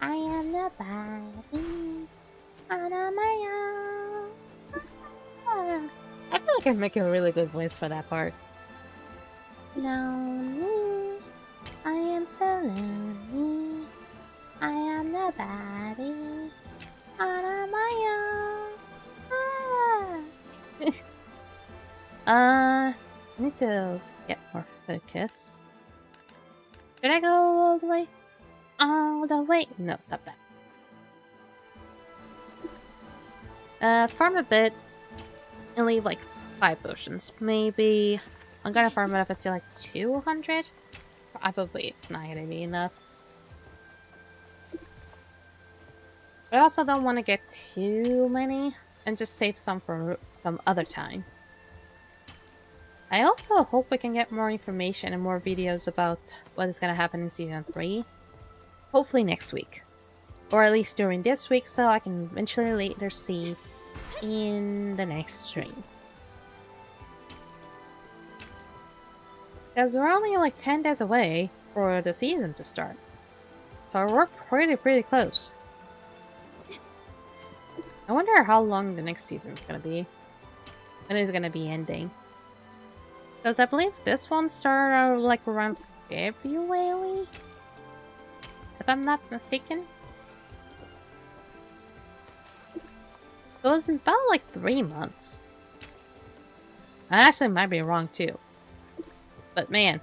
Speaker 1: I am nobody. On my own. I feel like I make a really good voice for that part. Lonely. I am so lonely. I am nobody. On my own. I need to get more focus. Should I go all the way? All the way? No, stop that. Farm a bit and leave like 5 potions. Maybe I'm gonna farm it up until like 200. Probably it's not gonna be enough. But I also don't want to get too many and just save some for some other time. I also hope we can get more information and more videos about what is going to happen in Season 3. Hopefully next week. Or at least during this week, so I can eventually later see in the next stream. Because we're only like 10 days away for the season to start. So we're pretty close. I wonder how long the next season is going to be. When it's going to be ending. Because I believe this one started like around February? If I'm not mistaken. It was about like 3 months. I actually might be wrong too. But man,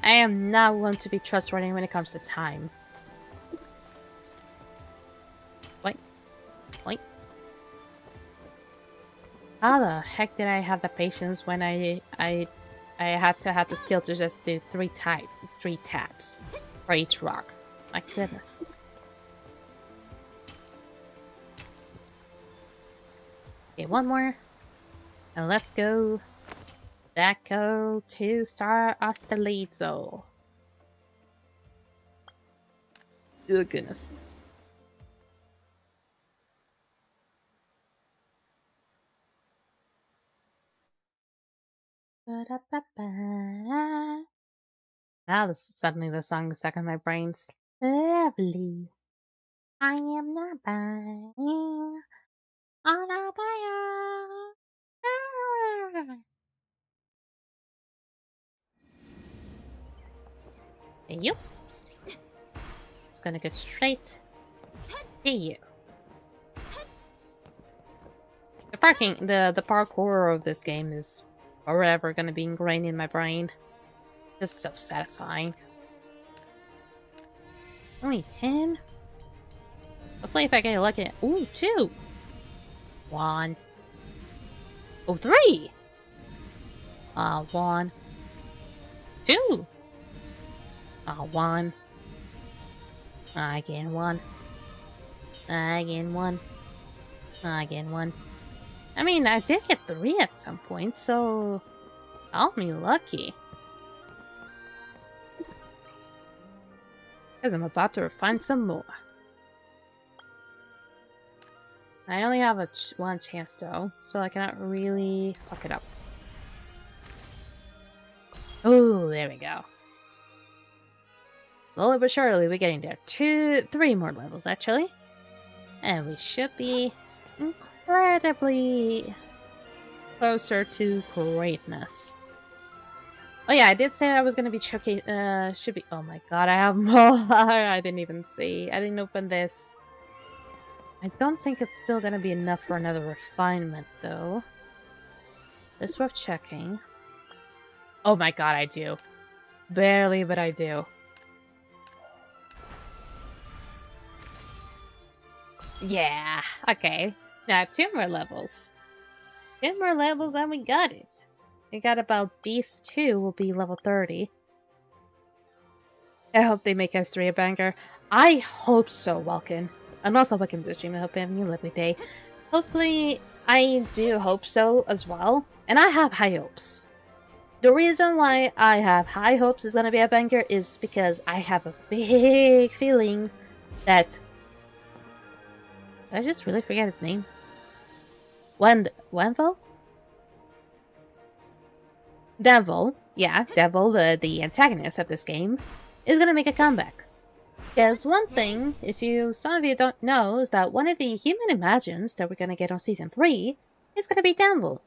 Speaker 1: I am not one to be trustworthy when it comes to time. Wait. Wait. How the heck did I have the patience when I had to have the skill to just do 3 taps for each rock? My goodness. Okay, one more. And let's go back to Star Ostalito. Oh goodness. Now suddenly the song is stuck in my brain. Lovely. I am not buying on a bio. Hey you. Just gonna go straight to you. The parkour of this game is forever gonna be ingrained in my brain. Just so satisfying. Only 10? Hopefully if I get lucky. Ooh, 2! 1. Oh, 3! 1. 2! 1. Again 1. Again 1. Again 1. I mean, I did get 3 at some point, so I'll be lucky. Because I'm about to find some more. I only have one chance though, so I cannot really fuck it up. Oh, there we go. Slowly but surely, we're getting there. 3 more levels actually. And we should be incredibly closer to greatness. Oh yeah, I did say I was gonna be should be. Oh my god, I have more. I didn't even see. I didn't open this. I don't think it's still gonna be enough for another refinement, though. It's worth checking. Oh my god, I do. Barely, but I do. Yeah, okay. Now, 2 more levels. 2 more levels and we got it. We got about Beast 2 will be level 30. I hope they make S3 a banger. I hope so, Welkin. And also welcome to the stream. I hope you have a lovely day. Hopefully, I do hope so as well. And I have high hopes. The reason why I have high hopes is gonna be a banger is because I have a big feeling that... Did I just really forget his name? Wenvel? Devil, yeah, Devil, the antagonist of this game, is gonna make a comeback. Because one thing, some of you don't know, is that one of the human imagines that we're gonna get on Season 3 is gonna be Devil.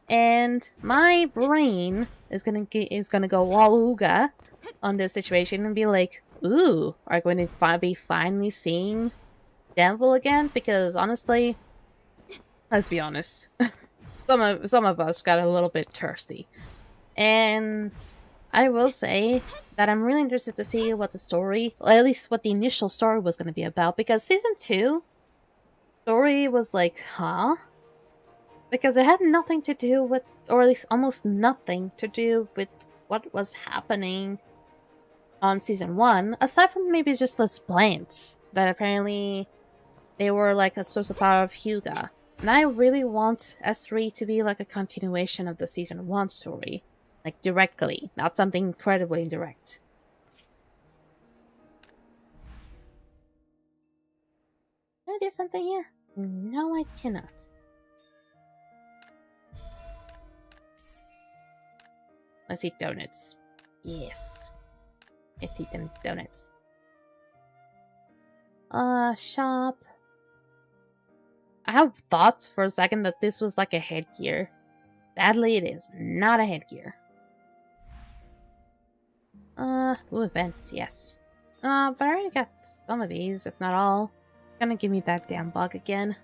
Speaker 1: And my brain is gonna go all ooga on this situation and be like, ooh, are we going to be finally seeing Devil again? Because honestly, let's be honest, some of us got a little bit thirsty. And I will say that I'm really interested to see what the story, or at least what the initial story was going to be about, because Season 2 story was like, huh? Because it had nothing to do with, or at least almost nothing to do with what was happening on Season 1, aside from maybe just those plants that apparently they were like a source of power of Hyuga. And I really want S3 to be like a continuation of the Season 1 story. Like, directly, not something incredibly indirect. Can I do something here? No, I cannot. Let's eat donuts. Yes. Let's eat them donuts. Shop. I have thoughts for a second that this was like a headgear. Sadly, it is not a headgear. Ooh, events, yes. But I already got some of these, if not all. Gonna give me that damn bug again.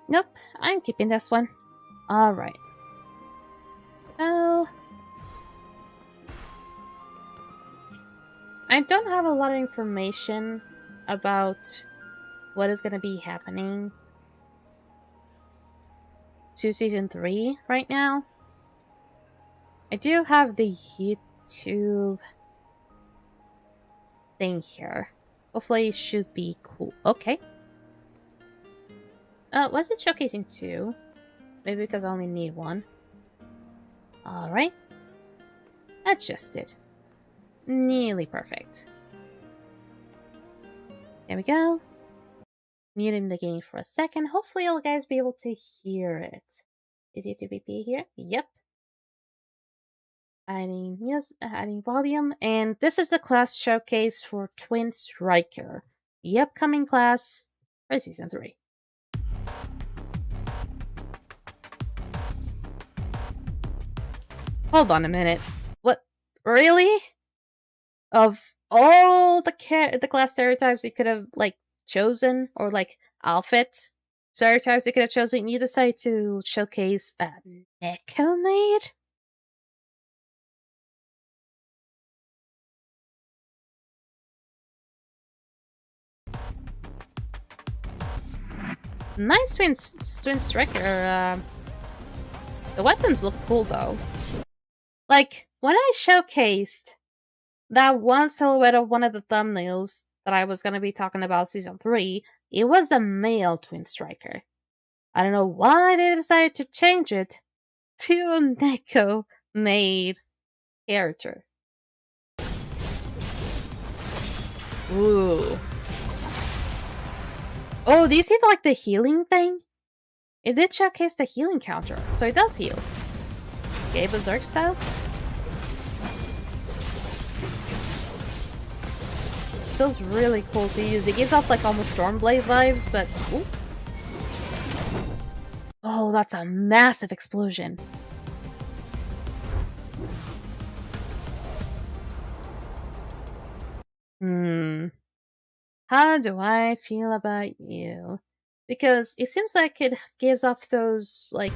Speaker 1: Nope, I'm keeping this one. Alright. So... I don't have a lot of information about what is gonna be happening to Season 3 right now. I do have the YouTube thing here. Hopefully it should be cool. Okay. Was it showcasing 2? Maybe because I only need 1. Alright. Adjusted. Nearly perfect. There we go. Muting the game for a second. Hopefully you'll guys be able to hear it. Is YouTube here? Yep. Adding music, adding volume, and this is the class showcase for Twin Striker, the upcoming class for Season 3. Hold on a minute. What? Really? Of all the class stereotypes you could have, like, chosen, or, like, outfit stereotypes you could have chosen, you decide to showcase a Neko maid? Nice twin striker. The weapons look cool though. Like, when I showcased that one silhouette of one of the thumbnails that I was gonna be talking about Season 3, it was the male twin striker. I don't know why they decided to change it to a Neko maid character. Ooh. Oh, do you see like the healing thing? It did showcase the healing counter, so it does heal. Okay, Berserk styles. Feels really cool to use. It gives off like almost Stormblade vibes, but ooh. Oh, that's a massive explosion. How do I feel about you? Because it seems like it gives off those, like,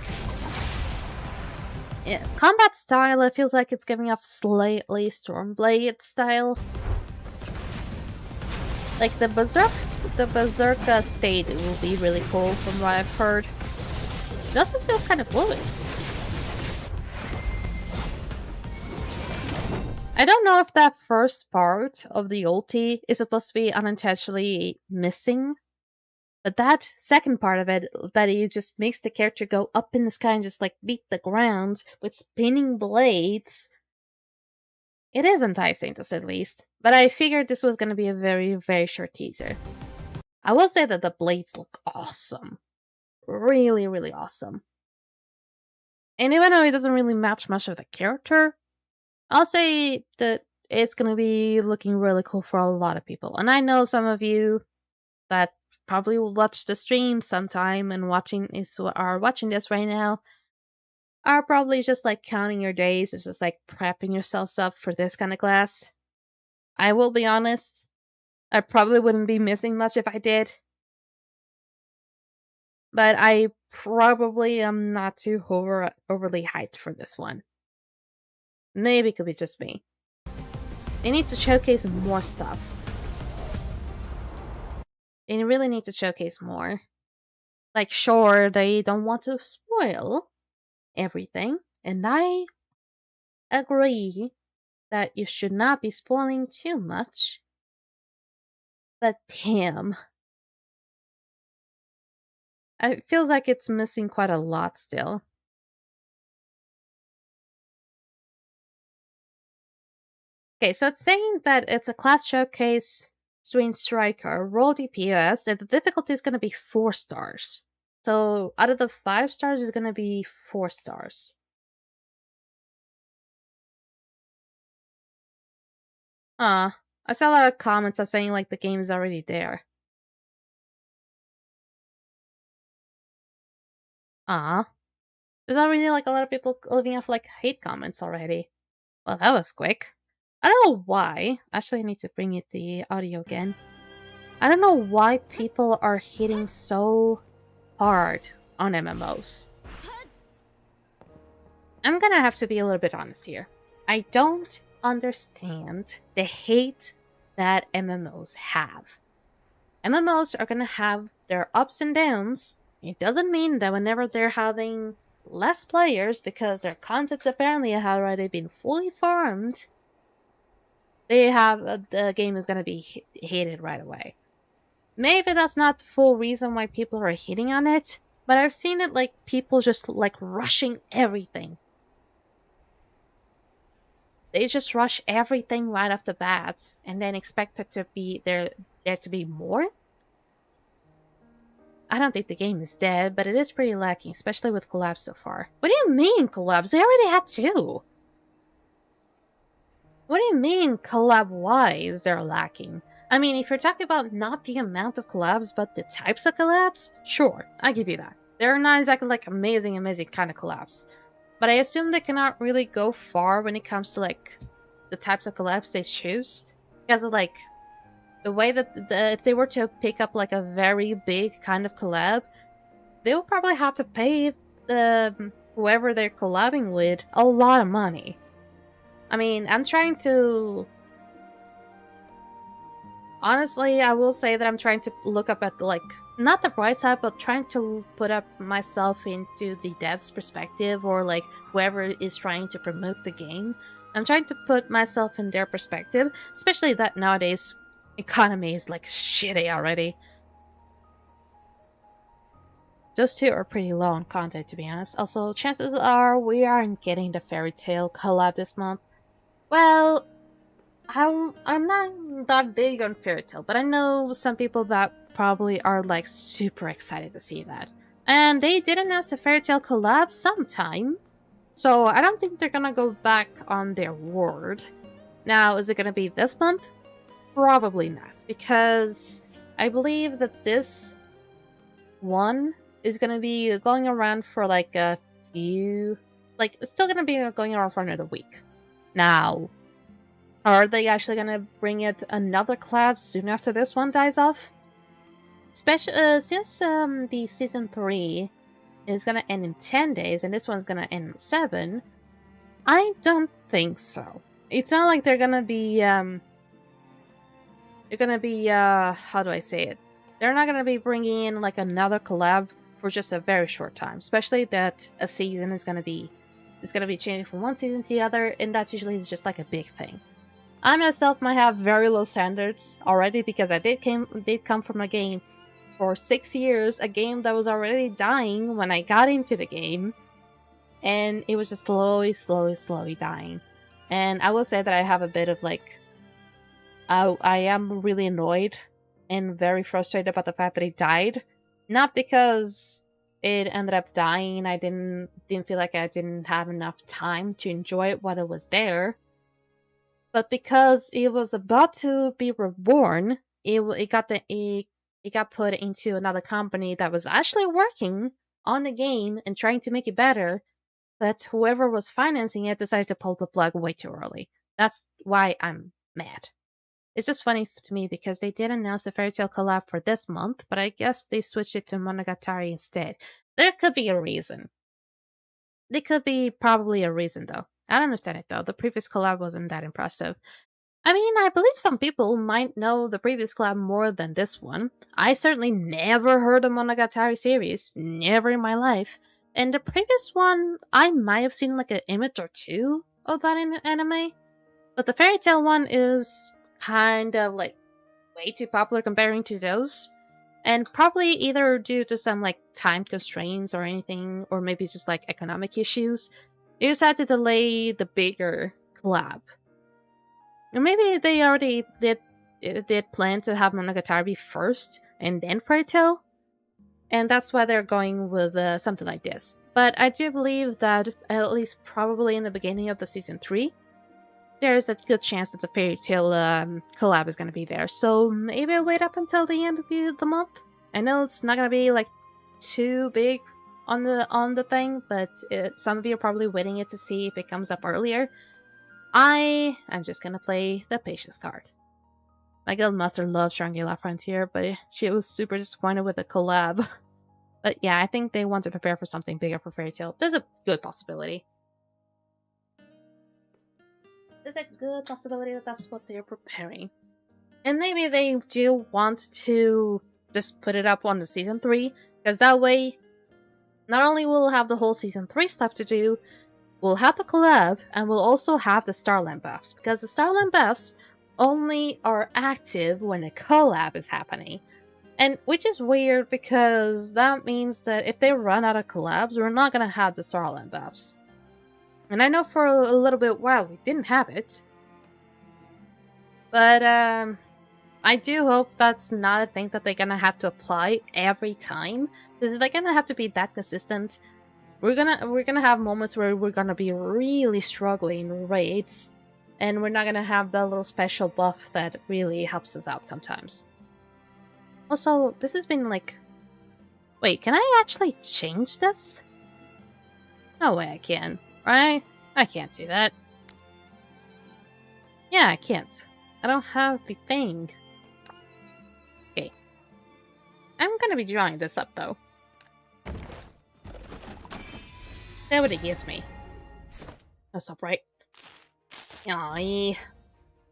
Speaker 1: combat style. It feels like it's giving off slightly Stormblade style. Like, the Berserk state will be really cool from what I've heard. It also feels kind of fluid. I don't know if that first part of the ulti is supposed to be unintentionally missing, but that second part of it, that it just makes the character go up in the sky and just like beat the ground with spinning blades, it is enticing to say the least. But I figured this was going to be a very, very short teaser. I will say that the blades look awesome. Really, really awesome. And even though it doesn't really match much of the character, I'll say that it's going to be looking really cool for a lot of people. And I know some of you that probably will watch the stream sometime and are watching this right now are probably just like counting your days. It's just like prepping yourselves up for this kind of class. I will be honest, I probably wouldn't be missing much if I did. But I probably am not too overly hyped for this one. Maybe it could be just me. They need to showcase more stuff. They really need to showcase more. Like, sure, they don't want to spoil everything, and I agree that you should not be spoiling too much. But damn. It feels like it's missing quite a lot still. Okay, so it's saying that it's a class showcase Strange Striker, roll DPS, and the difficulty is going to be 4 stars. So out of the 5 stars, it's going to be 4 stars. I saw a lot of comments of saying like the game is already there. There's already like a lot of people leaving off like hate comments already. Well, that was quick. I don't know why. Actually, I need to bring it the audio again. I don't know why people are hitting so hard on MMOs. I'm gonna have to be a little bit honest here. I don't understand the hate that MMOs have. MMOs are gonna have their ups and downs. It doesn't mean that whenever they're having less players, because their content apparently has already been fully farmed, the game is gonna be hated right away. Maybe that's not the full reason why people are hitting on it, but I've seen it like people just like rushing everything. They just rush everything right off the bat and then expect it to be there to be more. I don't think the game is dead, but it is pretty lacking, especially with collabs so far. What do you mean collabs? They already had 2. What do you mean collab-wise they're lacking? I mean, if you're talking about not the amount of collabs, but the types of collabs, sure, I give you that. They're not exactly like amazing kind of collabs. But I assume they cannot really go far when it comes to like the types of collabs they choose. Because of like the way that if they were to pick up like a very big kind of collab, they will probably have to pay whoever they're collabing with a lot of money. I mean, I'm trying to... Honestly, I will say that I'm trying to look up at the, like, not the bright side, but trying to put up myself into the dev's perspective, or like whoever is trying to promote the game. I'm trying to put myself in their perspective, especially that nowadays economy is like shitty already. Those 2 are pretty low on content, to be honest. Also, chances are we aren't getting the Fairy Tail collab this month. Well, I'm not that big on Fairy Tail, but I know some people that probably are like super excited to see that. And they did announce the Fairy Tail collab sometime, so I don't think they're gonna go back on their word. Now, is it gonna be this month? Probably not, because I believe that this one is gonna be going around for like a few... Like, it's still gonna be going around for another week. Now, Are they actually gonna bring it another collab soon after this one dies off? Since the season 3 is gonna end in 10 days and this one's gonna end in 7, I don't think so. It's not like they're gonna be how do I say it? They're not gonna be bringing in like another collab for just a very short time, especially that a season is gonna be changing from one season to the other, and that's usually just like a big thing. I myself might have very low standards already because I did come from a game for 6 years, a game that was already dying when I got into the game, and it was just slowly dying. And I will say that I have a bit of like, I am really annoyed and very frustrated about the fact that it died, not because it ended up dying. I didn't feel like I didn't have enough time to enjoy it while it was there, but because it was about to be reborn, it got put into another company that was actually working on the game and trying to make it better, but whoever was financing it decided to pull the plug way too early. That's why I'm mad. It's just funny to me because they did announce the Fairy Tail collab for this month, but I guess they switched it to Monogatari instead. There could be a reason. There could be probably a reason, though. I don't understand it, though. The previous collab wasn't that impressive. I mean, I believe some people might know the previous collab more than this one. I certainly never heard of Monogatari series. Never in my life. And the previous one, I might have seen like an image or two of that anime. But the Fairy Tail one is kind of like way too popular comparing to those. And probably either due to some like time constraints or anything, or maybe it's just like economic issues, they just had to delay the bigger collab. Or maybe they already did plan to have Monogatari first and then Fairy Tail, and that's why they're going with something like this. But I do believe that at least probably in the beginning of the season 3, there's a good chance that the Fairy Tail collab is going to be there. So maybe I'll wait up until the end of the month. I know it's not going to be like too big on the thing, but some of you are probably waiting it to see if it comes up earlier. I'm just gonna play the patience card. My guildmaster loves Shangri-La Frontier, but she was super disappointed with the collab. But yeah, I think they want to prepare for something bigger for Fairy Tail. There's a good possibility. There's a good possibility that that's what they're preparing. And maybe they do want to just put it up on the season 3, because that way, not only will we'll have the whole season 3 stuff to do, we'll have the collab, and we'll also have the Starland buffs, because the Starland buffs only are active when a collab is happening. And which is weird, because that means that if they run out of collabs, we're not going to have the Starland buffs. And I know for a little bit while we didn't have it. But I do hope that's not a thing that they're going to have to apply every time, because they're going to have to be that consistent. We're gonna have moments where we're gonna be really struggling in raids, and we're not gonna have that little special buff that really helps us out sometimes. Also, this has been like... Wait, can I actually change this? No way I can, right? I can't do that. Yeah, I can't. I don't have the thing. Okay. I'm gonna be drawing this up, though. That's what it gives me. That's up right. Aye.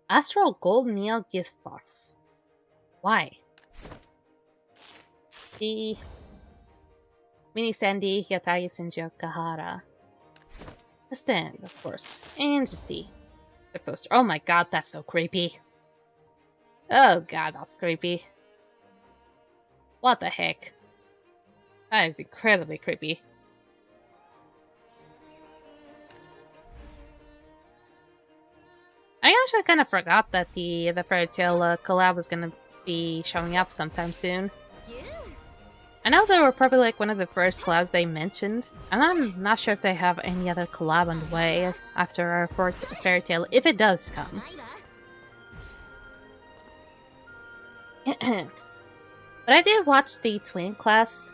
Speaker 1: Astral Gold Neil gift box. Why? The Mini Sandy, Hyatayi Senjo Kahara. The stand, of course. And just the poster. Oh my god, that's so creepy. Oh god, that's creepy. What the heck? That is incredibly creepy. I actually kind of forgot that the Fairy Tail collab was gonna be showing up sometime soon. I know they were probably like one of the first collabs they mentioned, and I'm not sure if they have any other collab on the way after our fourth Fairy Tail, if it does come. But I did watch the Twin class,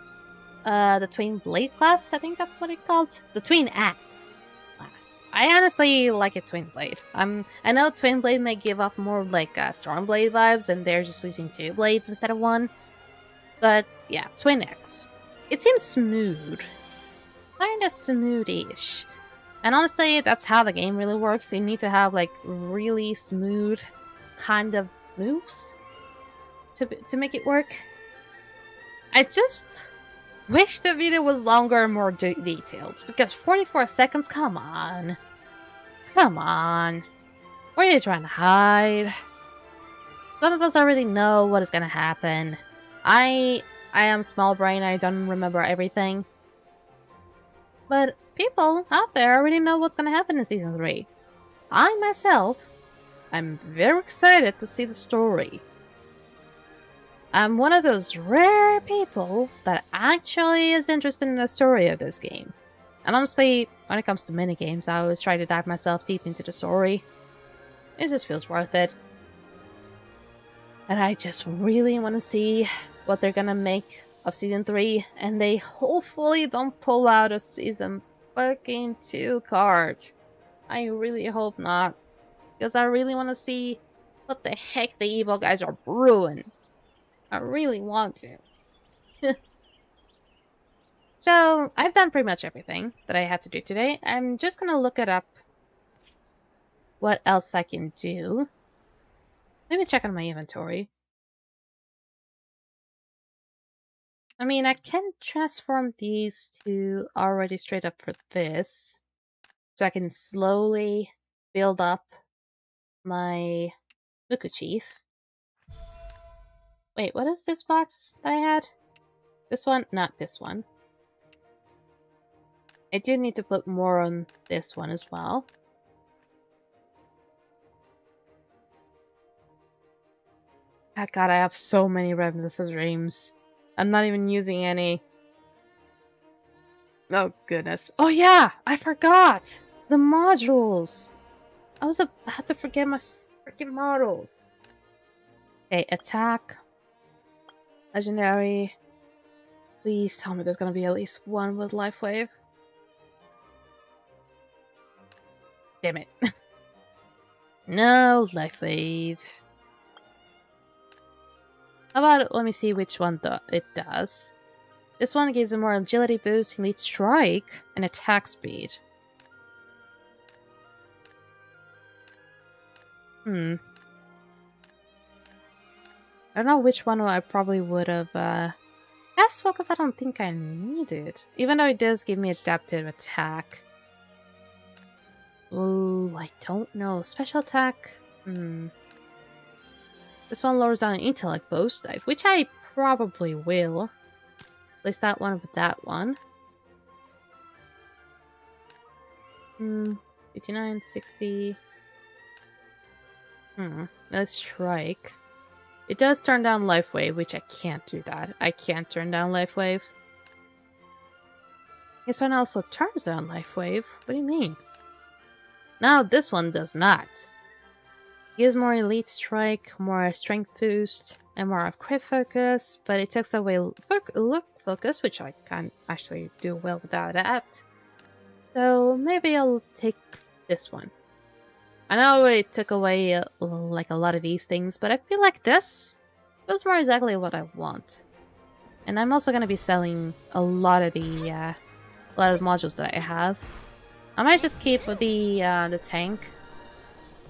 Speaker 1: the Twin Blade class, I think that's what it's called. The Twin Axe class. because I honestly like a Twin Blade. I know Twin Blade may give off more like Storm Blade vibes, and they're just using 2 blades instead of 1. But yeah, Twin X. It seems smooth, kind of smooth-ish. And honestly, that's how the game really works. You need to have like really smooth kind of moves to make it work. I just wish the video was longer and more detailed, because 44 seconds, come on. Come on. Where are you trying to hide? Some of us already know what is gonna happen. I am small brain, I don't remember everything. But people out there already know what's gonna happen in Season 3. I, myself, I'm very excited to see the story. I'm one of those rare people that actually is interested in the story of this game. And honestly, when it comes to minigames, I always try to dive myself deep into the story. It just feels worth it. And I just really want to see what they're gonna make of Season 3, and they hopefully don't pull out a Season fucking 2 card. I really hope not, because I really want to see what the heck the evil guys are brewing. I really want to. So, I've done pretty much everything that I had to do today. I'm just gonna look it up what else I can do. Maybe check on my inventory. I mean, I can transform these to already straight up for this. So I can slowly build up my Muku Chief. Wait, what is this box that I had? This one? Not this one. I do need to put more on this one as well. Oh god, I have so many Reminiscence Dreams. I'm not even using any. Oh goodness. Oh yeah! I forgot! The modules! I was about to forget my freaking models. Okay, attack. Legendary. Please tell me there's gonna be at least one with Life Wave. Damn it. No Life Wave. How about, let me see which one it does. This one gives a more agility boost, elite strike, and attack speed. I don't know which one I probably would have asked for, because I don't think I need it. Even though it does give me adaptive attack. Ooh, I don't know. Special attack? This one lowers down an intellect boost, which I probably will. Place that one with that one. 59, 60. Let's strike. It does turn down Life Wave, which I can't do that. I can't turn down Life Wave. This one also turns down Life Wave. What do you mean? Now this one does not. Gives more elite strike, more strength boost, and more of crit focus, but it takes away look focus, which I can't actually do well without that. So maybe I'll take this one. I know it took away like a lot of these things, but I feel like this was more exactly what I want. And I'm also gonna be selling a lot of the modules that I have. I might just keep the tank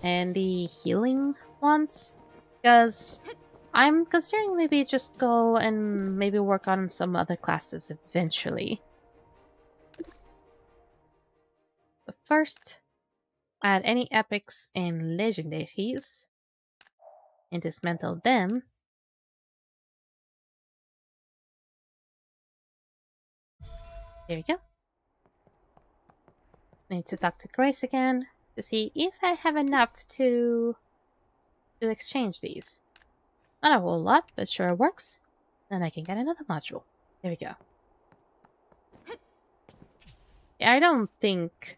Speaker 1: and the healing ones, because I'm considering maybe just go and maybe work on some other classes eventually. But first, add any epics and legendaries and dismantle them. There we go. Need to talk to Grace again to see if I have enough to exchange these. Not a whole lot, but sure works. Then I can get another module. There we go. Yeah, I don't think...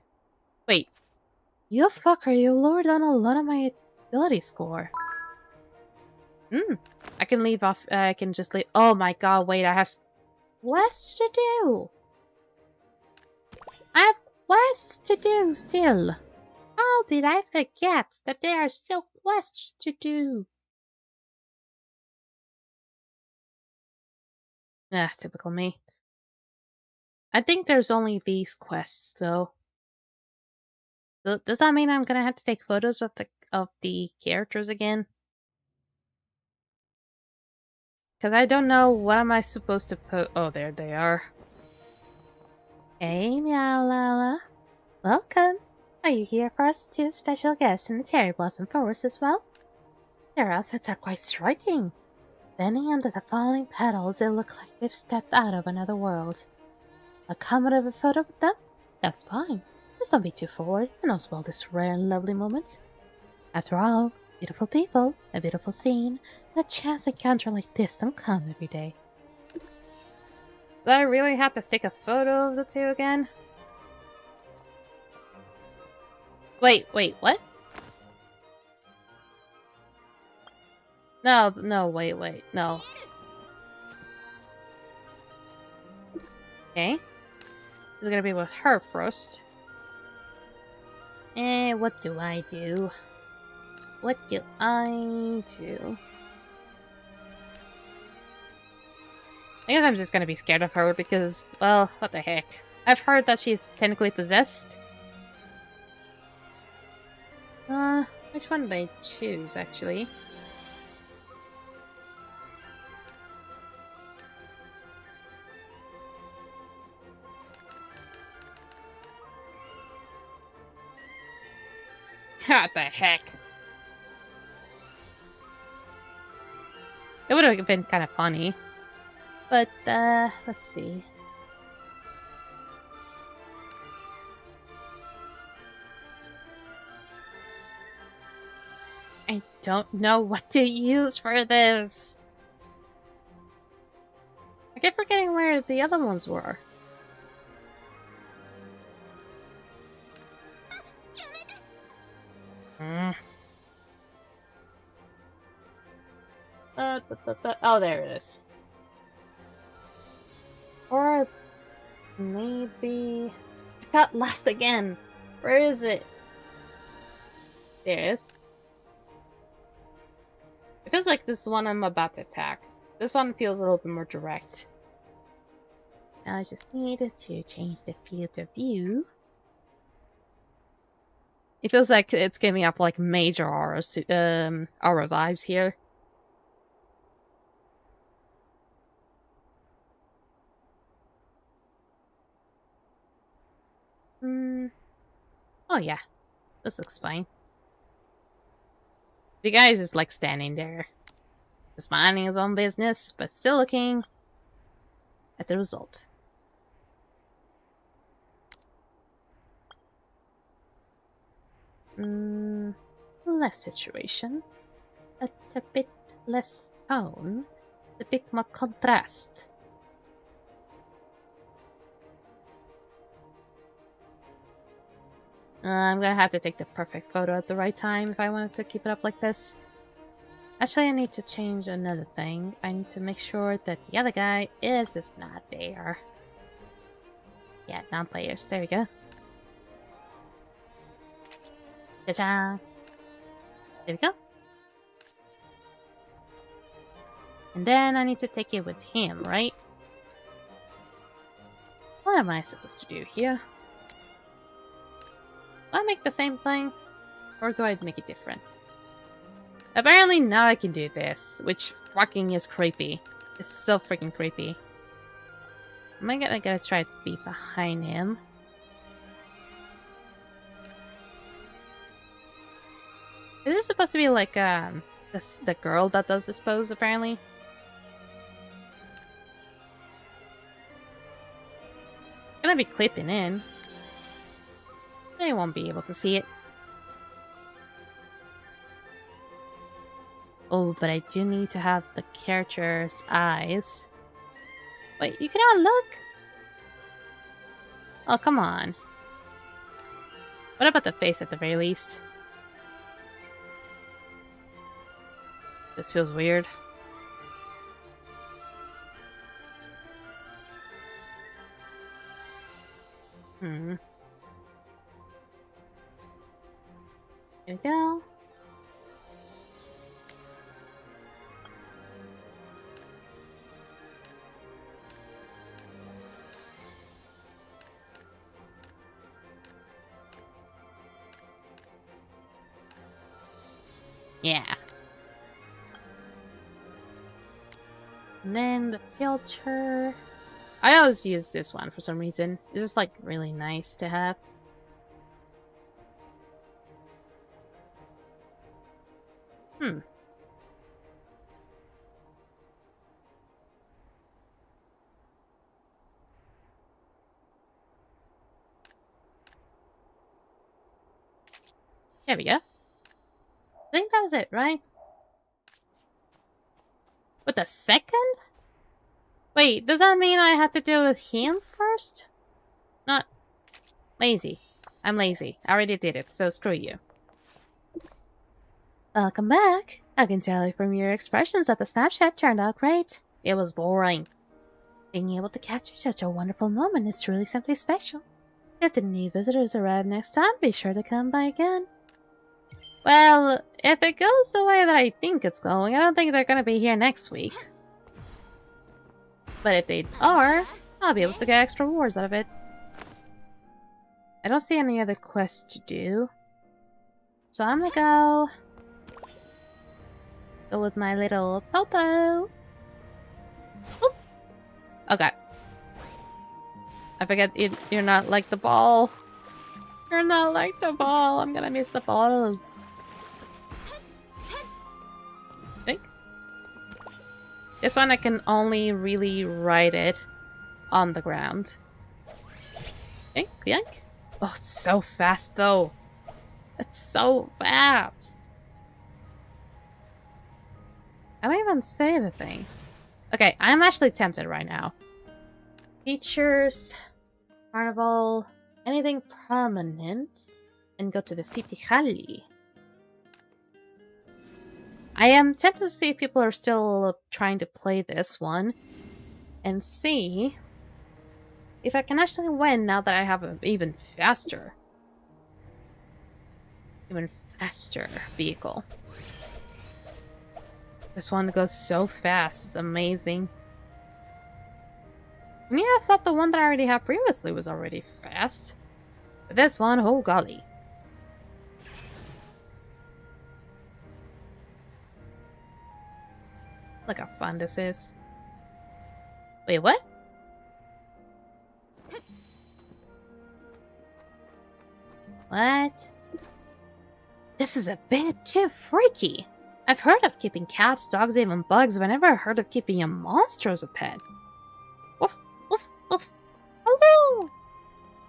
Speaker 1: Wait. You fucker, you lowered down a lot of my ability score. I can leave off... I can just leave... Oh my god, wait, I have quests to do! I have quests to do still. How did I forget that there are still quests to do? Ah, typical me. I think there's only these quests though. So, does that mean I'm gonna have to take photos of the characters again? Because I don't know what am I supposed to put. Oh, there they are. Hey, Meowlala. Welcome. Are you here for us two special guests in the Cherry Blossom Forest as well? Their outfits are quite striking. Standing under the falling petals, they look like they've stepped out of another world. A comment of a photo with them? That's fine. Just don't be too forward and don't spoil this rare and lovely moment. After all, beautiful people, a beautiful scene, and a chance encounter like this don't come every day. Do I really have to take a photo of the two again? Wait, what? No, wait, no. Okay. This is gonna be with her first. What do I do? What do I do? I guess I'm just gonna be scared of her because, well, what the heck. I've heard that she's technically possessed. Which one did I choose, actually? What the heck? It would have been kind of funny. But, let's see. I don't know what to use for this. I keep forgetting where the other ones were. Oh, there it is. Or maybe I got lost again. Where is it? There it is. It feels like this one I'm about to attack. This one feels a little bit more direct. Now I just needed to change the field of view. It feels like it's giving up like major aura vibes here. Oh yeah, this looks fine. The guy is just like standing there, just minding his own business, but still looking at the result. Less situation, but a bit less tone, a bit more contrast. I'm gonna have to take the perfect photo at the right time if I wanted to keep it up like this. Actually, I need to change another thing. I need to make sure that the other guy is just not there. Yeah, non-players. There we go. Ta-da! There we go. And then I need to take it with him, right? What am I supposed to do here? Do I make the same thing? Or do I make it different? Apparently now I can do this, which fucking is creepy. It's so freaking creepy. Am I gonna try to be behind him? Is this supposed to be like the girl that does this pose apparently? It's gonna be clipping in. They won't be able to see it. Oh, but I do need to have the character's eyes. Wait, you cannot look? Oh, come on. What about the face at the very least? This feels weird. Here we go. Yeah. And then the filter. I always use this one for some reason. It's just like really nice to have. There we go. I think that was it, right? With the second? Wait, does that mean I have to deal with him first? Not lazy. I'm lazy. I already did it, so screw you. Welcome back. I can tell you from your expressions that the Snapchat turned out great. It was boring. Being able to capture such a wonderful moment is truly something special. If the new visitors arrive next time, be sure to come by again. Well, if it goes the way that I think it's going, I don't think they're gonna be here next week. But if they are, I'll be able to get extra rewards out of it. I don't see any other quests to do. So I'm gonna go with my little Popo. Oop. Okay. I forget you're not like the ball. You're not like the ball. I'm gonna miss the ball. This one I can only really ride it on the ground. Yoink, yoink. Oh, it's so fast though. It's so fast. I don't even say the thing. Okay, I'm actually tempted right now. Features, carnival, anything prominent, and go to the City Hall. I am tempted to see if people are still trying to play this one and see if I can actually win now that I have an even faster vehicle. This one goes so fast, it's amazing. I mean, I thought the one that I already had previously was already fast. But this one, oh golly. Look how fun this is. Wait, what? What? This is a bit too freaky. I've heard of keeping cats, dogs, even bugs, but I never heard of keeping a monster as a pet. Woof, woof, woof. Hello!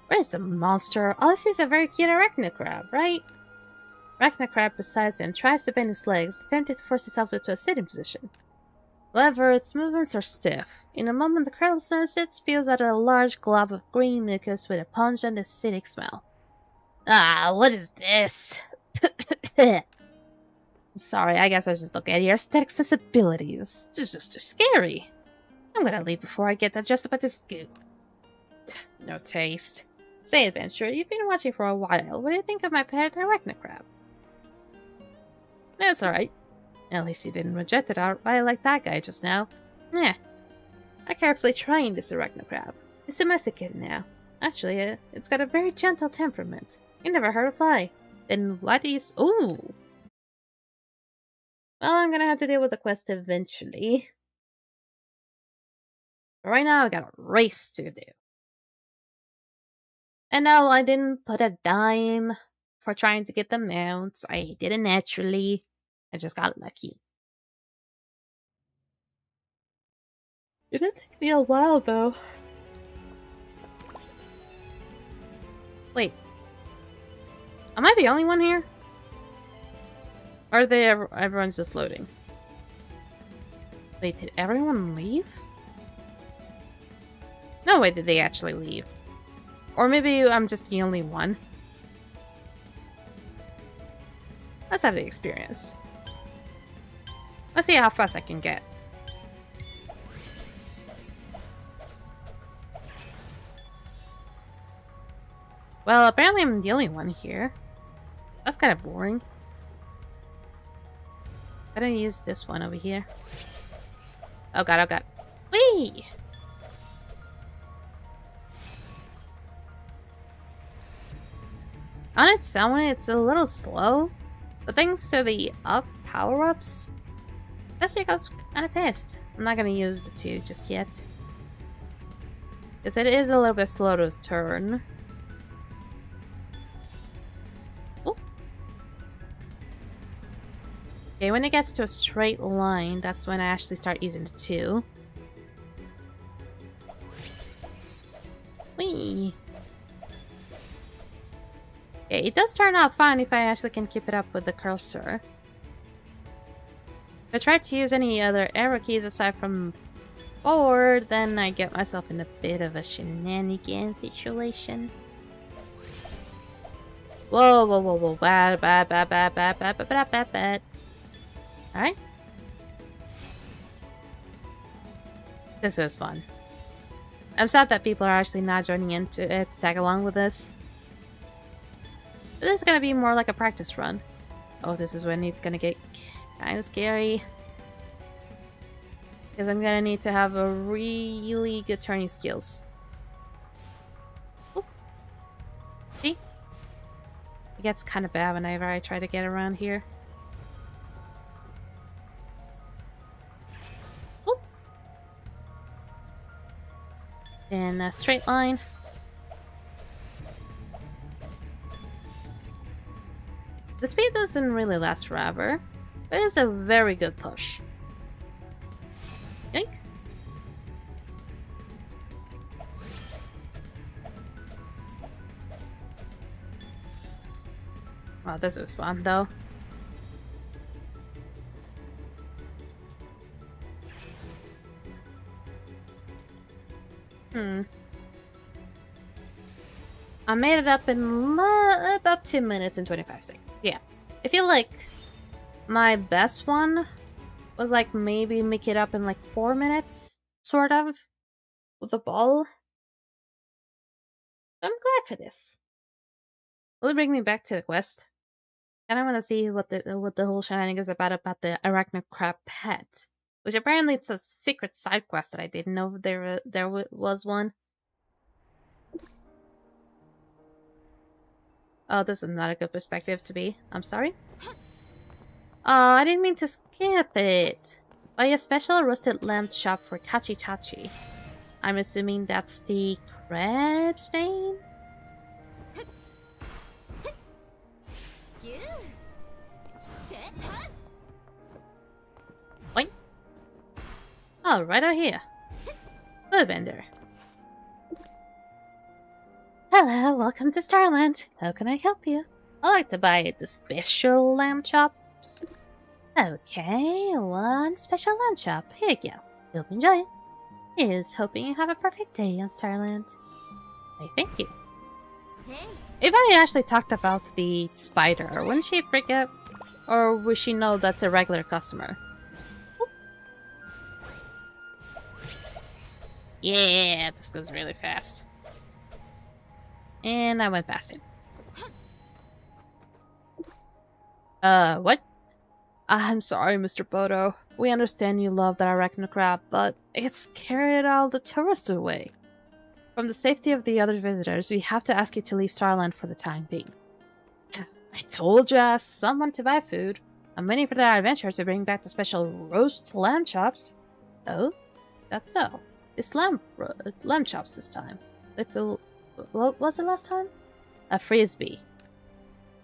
Speaker 1: Where's the monster? All I see is a very cute arachnid crab, right? Arachnid crab beside him tries to bend his legs, attempting to force itself into a sitting position. However, its movements are stiff. In a moment of carelessness, it spews out a large glob of green mucus with a pungent, acidic smell. Ah, what is this? I'm sorry, I guess I was just looking at your aesthetic sensibilities. This is just too scary. I'm gonna leave before I get adjusted by this goo. No taste. Say, adventurer, you've been watching for a while. What do you think of my pet arachnid crab? That's alright. At least he didn't reject it outright like that guy just now. Yeah. I carefully trained this arachnid crab. It's domesticated now. Actually, it's got a very gentle temperament. You never heard of fly. Then what is... Ooh! Well, I'm gonna have to deal with the quest eventually. But right now, I got a race to do. And no, I didn't put a dime for trying to get the mounts. I did it naturally. I just got lucky. It didn't take me a while, though. Wait. Am I the only one here? Or are they everyone's just loading? Wait, did everyone leave? No way did they actually leave. Or maybe I'm just the only one. Let's have the experience. Let's see how fast I can get. Well, apparently I'm the only one here. That's kind of boring. Can I use this one over here? Oh god, oh god. Whee! On its own, it's a little slow, but thanks to the up power-ups, that shit goes kind of fast. I'm not gonna use the 2 just yet, because it is a little bit slow to turn. Ooh. Okay, when it gets to a straight line, that's when I actually start using the 2. Whee! Yeah, it does turn out fine if I actually can keep it up with the cursor. If I try to use any other arrow keys aside from forward, then I get myself in a bit of a shenanigan situation. Whoa, whoa, whoa, whoa. Bad, bad, bad, bad, bad, bad, bad, bad, bad, bad. Alright. This is fun. I'm sad that people are actually not joining in to tag along with this. But this is gonna be more like a practice run. Oh, this is when it's gonna get kind of scary. Because I'm gonna need to have a really good turning skills. Oop. See? It gets kind of bad whenever I try to get around here. Oop. And a straight line. The speed doesn't really last forever, but it's a very good push. Yoink. Well, this is fun though. I made it up in about 2 minutes and 25 seconds. Yeah. I feel like my best one was like maybe make it up in like 4 minutes, sort of, with the ball. I'm glad for this. Will it bring me back to the quest? And I want to see what the whole shenanigans about the arachnid crab pet, which apparently it's a secret side quest that I didn't know there was one. Oh, this is not a good perspective to be. I'm sorry. Oh, I didn't mean to skip it. Buy a special roasted lamb chop for Tachi Tachi. I'm assuming that's the crab's name? Boing. Oh, right out here. Food vendor. Hello, welcome to Starland. How can I help you? I'd like to buy the special lamb chops. Okay, one special lamb chop. Here you go. Hope you enjoy it. Here's hoping you have a perfect day on Starland. Hey, thank you. If I actually talked about the spider, wouldn't she freak out? Or would she know that's a regular customer? Yeah, this goes really fast. And I went past him. What? I'm sorry, Mr. Bodo. We understand you love that arachnid crab, but it's carried all the tourists away. From the safety of the other visitors, we have to ask you to leave Starland for the time being. I told you I asked someone to buy food. I'm waiting for their adventure to bring back the special roast lamb chops. Oh? That's so. It's lamb chops this time. What was it last time? A frisbee.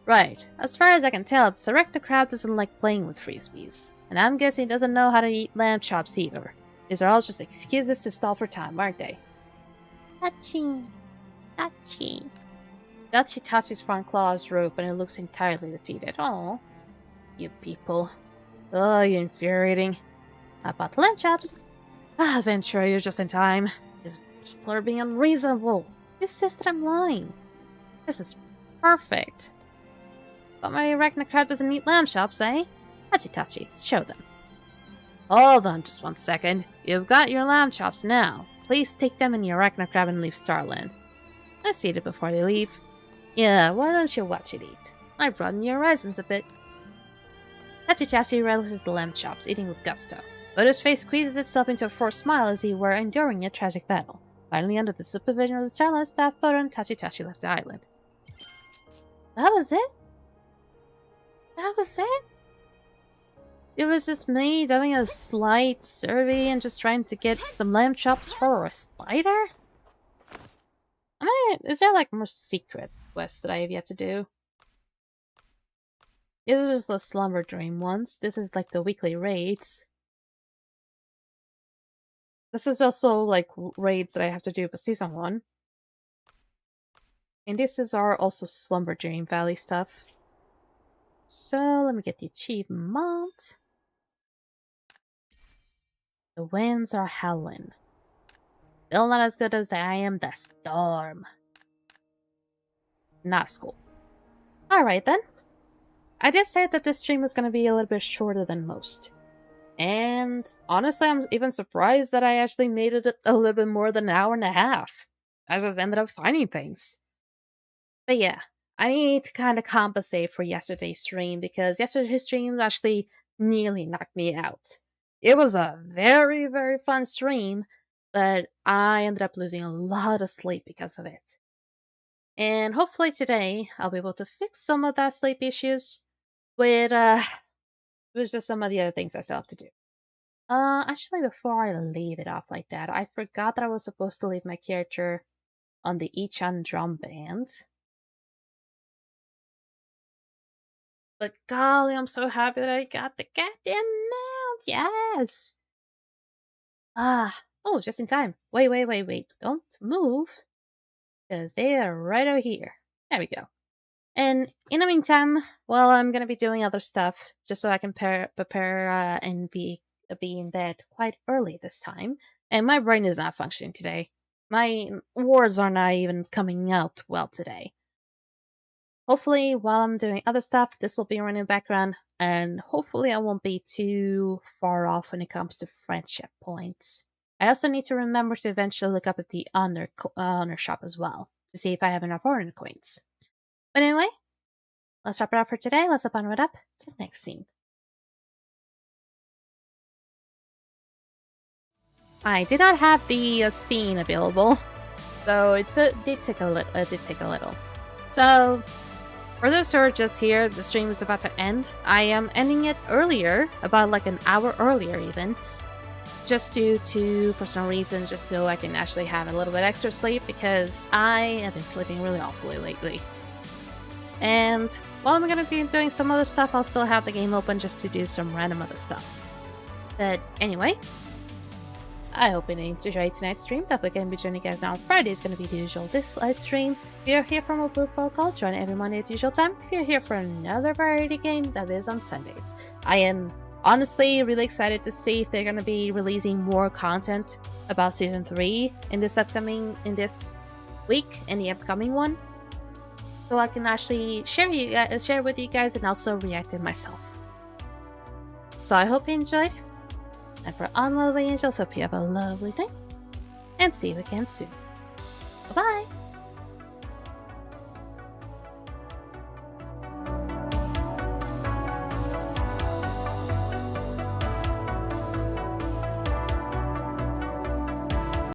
Speaker 1: Right. As far as I can tell, the arachnid crab doesn't like playing with frisbees. And I'm guessing he doesn't know how to eat lamb chops either. These are all just excuses to stall for time, aren't they? Tachi. Tachi. Tachi touches front claws rope and it looks entirely defeated. Oh, you people. Oh, you're infuriating. How about the lamb chops? Ah, Ventura, you're just in time. These people are being unreasonable. He says that I'm lying. This is perfect. But my arachnid crab doesn't eat lamb chops, eh? Tachi, show them. Hold on just 1 second. You've got your lamb chops now. Please take them in your arachnid crab and leave Starland. Let's eat it before they leave. Yeah, why don't you watch it eat? Might broaden your horizons a bit. Tachi relishes the lamb chops, eating with gusto. But his face squeezes itself into a forced smile as he were enduring a tragic battle. Finally, under the supervision of the Starlight staff, Photo Tachi left the island. That was it? That was it? It was just me doing a slight survey and just trying to get some lamb chops for a spider? Is there like more secret quests that I have yet to do? This is just the slumber dream ones. This is like the weekly raids. This is also like raids that I have to do for season 1. And this is also slumber dream valley stuff. So let me get the achievement. The winds are howling. Still not as good as I am the storm. Not as cool. Alright then. I did say that this stream was going to be a little bit shorter than most. And honestly, I'm even surprised that I actually made it a little bit more than an hour and a half. I just ended up finding things. But yeah, I need to kind of compensate for yesterday's stream because yesterday's stream actually nearly knocked me out. It was a very, very fun stream, but I ended up losing a lot of sleep because of it. And hopefully today, I'll be able to fix some of that sleep issues with just some of the other things I still have to do. Actually, before I leave it off like that, I forgot that I was supposed to leave my character on the Ichan drum band. But golly, I'm so happy that I got the goddamn mount! Yes! Oh, just in time. Wait. Don't move. Because they are right over here. There we go. And in the meantime, well, I'm gonna be doing other stuff just so I can prepare and be in bed quite early this time. And my brain is not functioning today. My words are not even coming out well today. Hopefully, while I'm doing other stuff, this will be running in the background, and hopefully I won't be too far off when it comes to friendship points. I also need to remember to eventually look up at the honor shop as well, to see if I have enough honor coins. But anyway, let's wrap it up for today. Let's up on it up to the next scene. I did not have the scene available, so it did take a little. So, for those who are just here, the stream is about to end. I am ending it earlier, about like an hour earlier even, just due to personal reasons, just so I can actually have a little bit extra sleep, because I have been sleeping really awfully lately. And while I'm going to be doing some other stuff, I'll still have the game open just to do some random other stuff. But anyway, I hope you enjoyed tonight's stream. Definitely going to be joining you guys now on Friday. It's going to be the usual this live stream. If you're here from a group protocol, join every Monday at the usual time. If you're here for another variety game, that is on Sundays. I am honestly really excited to see if they're going to be releasing more content about Season 3 in this week and the upcoming one. So I can actually share with you guys and also react to myself. So I hope you enjoyed. And for all lovely angels, hope you have a lovely day. And see you again soon. Bye-bye!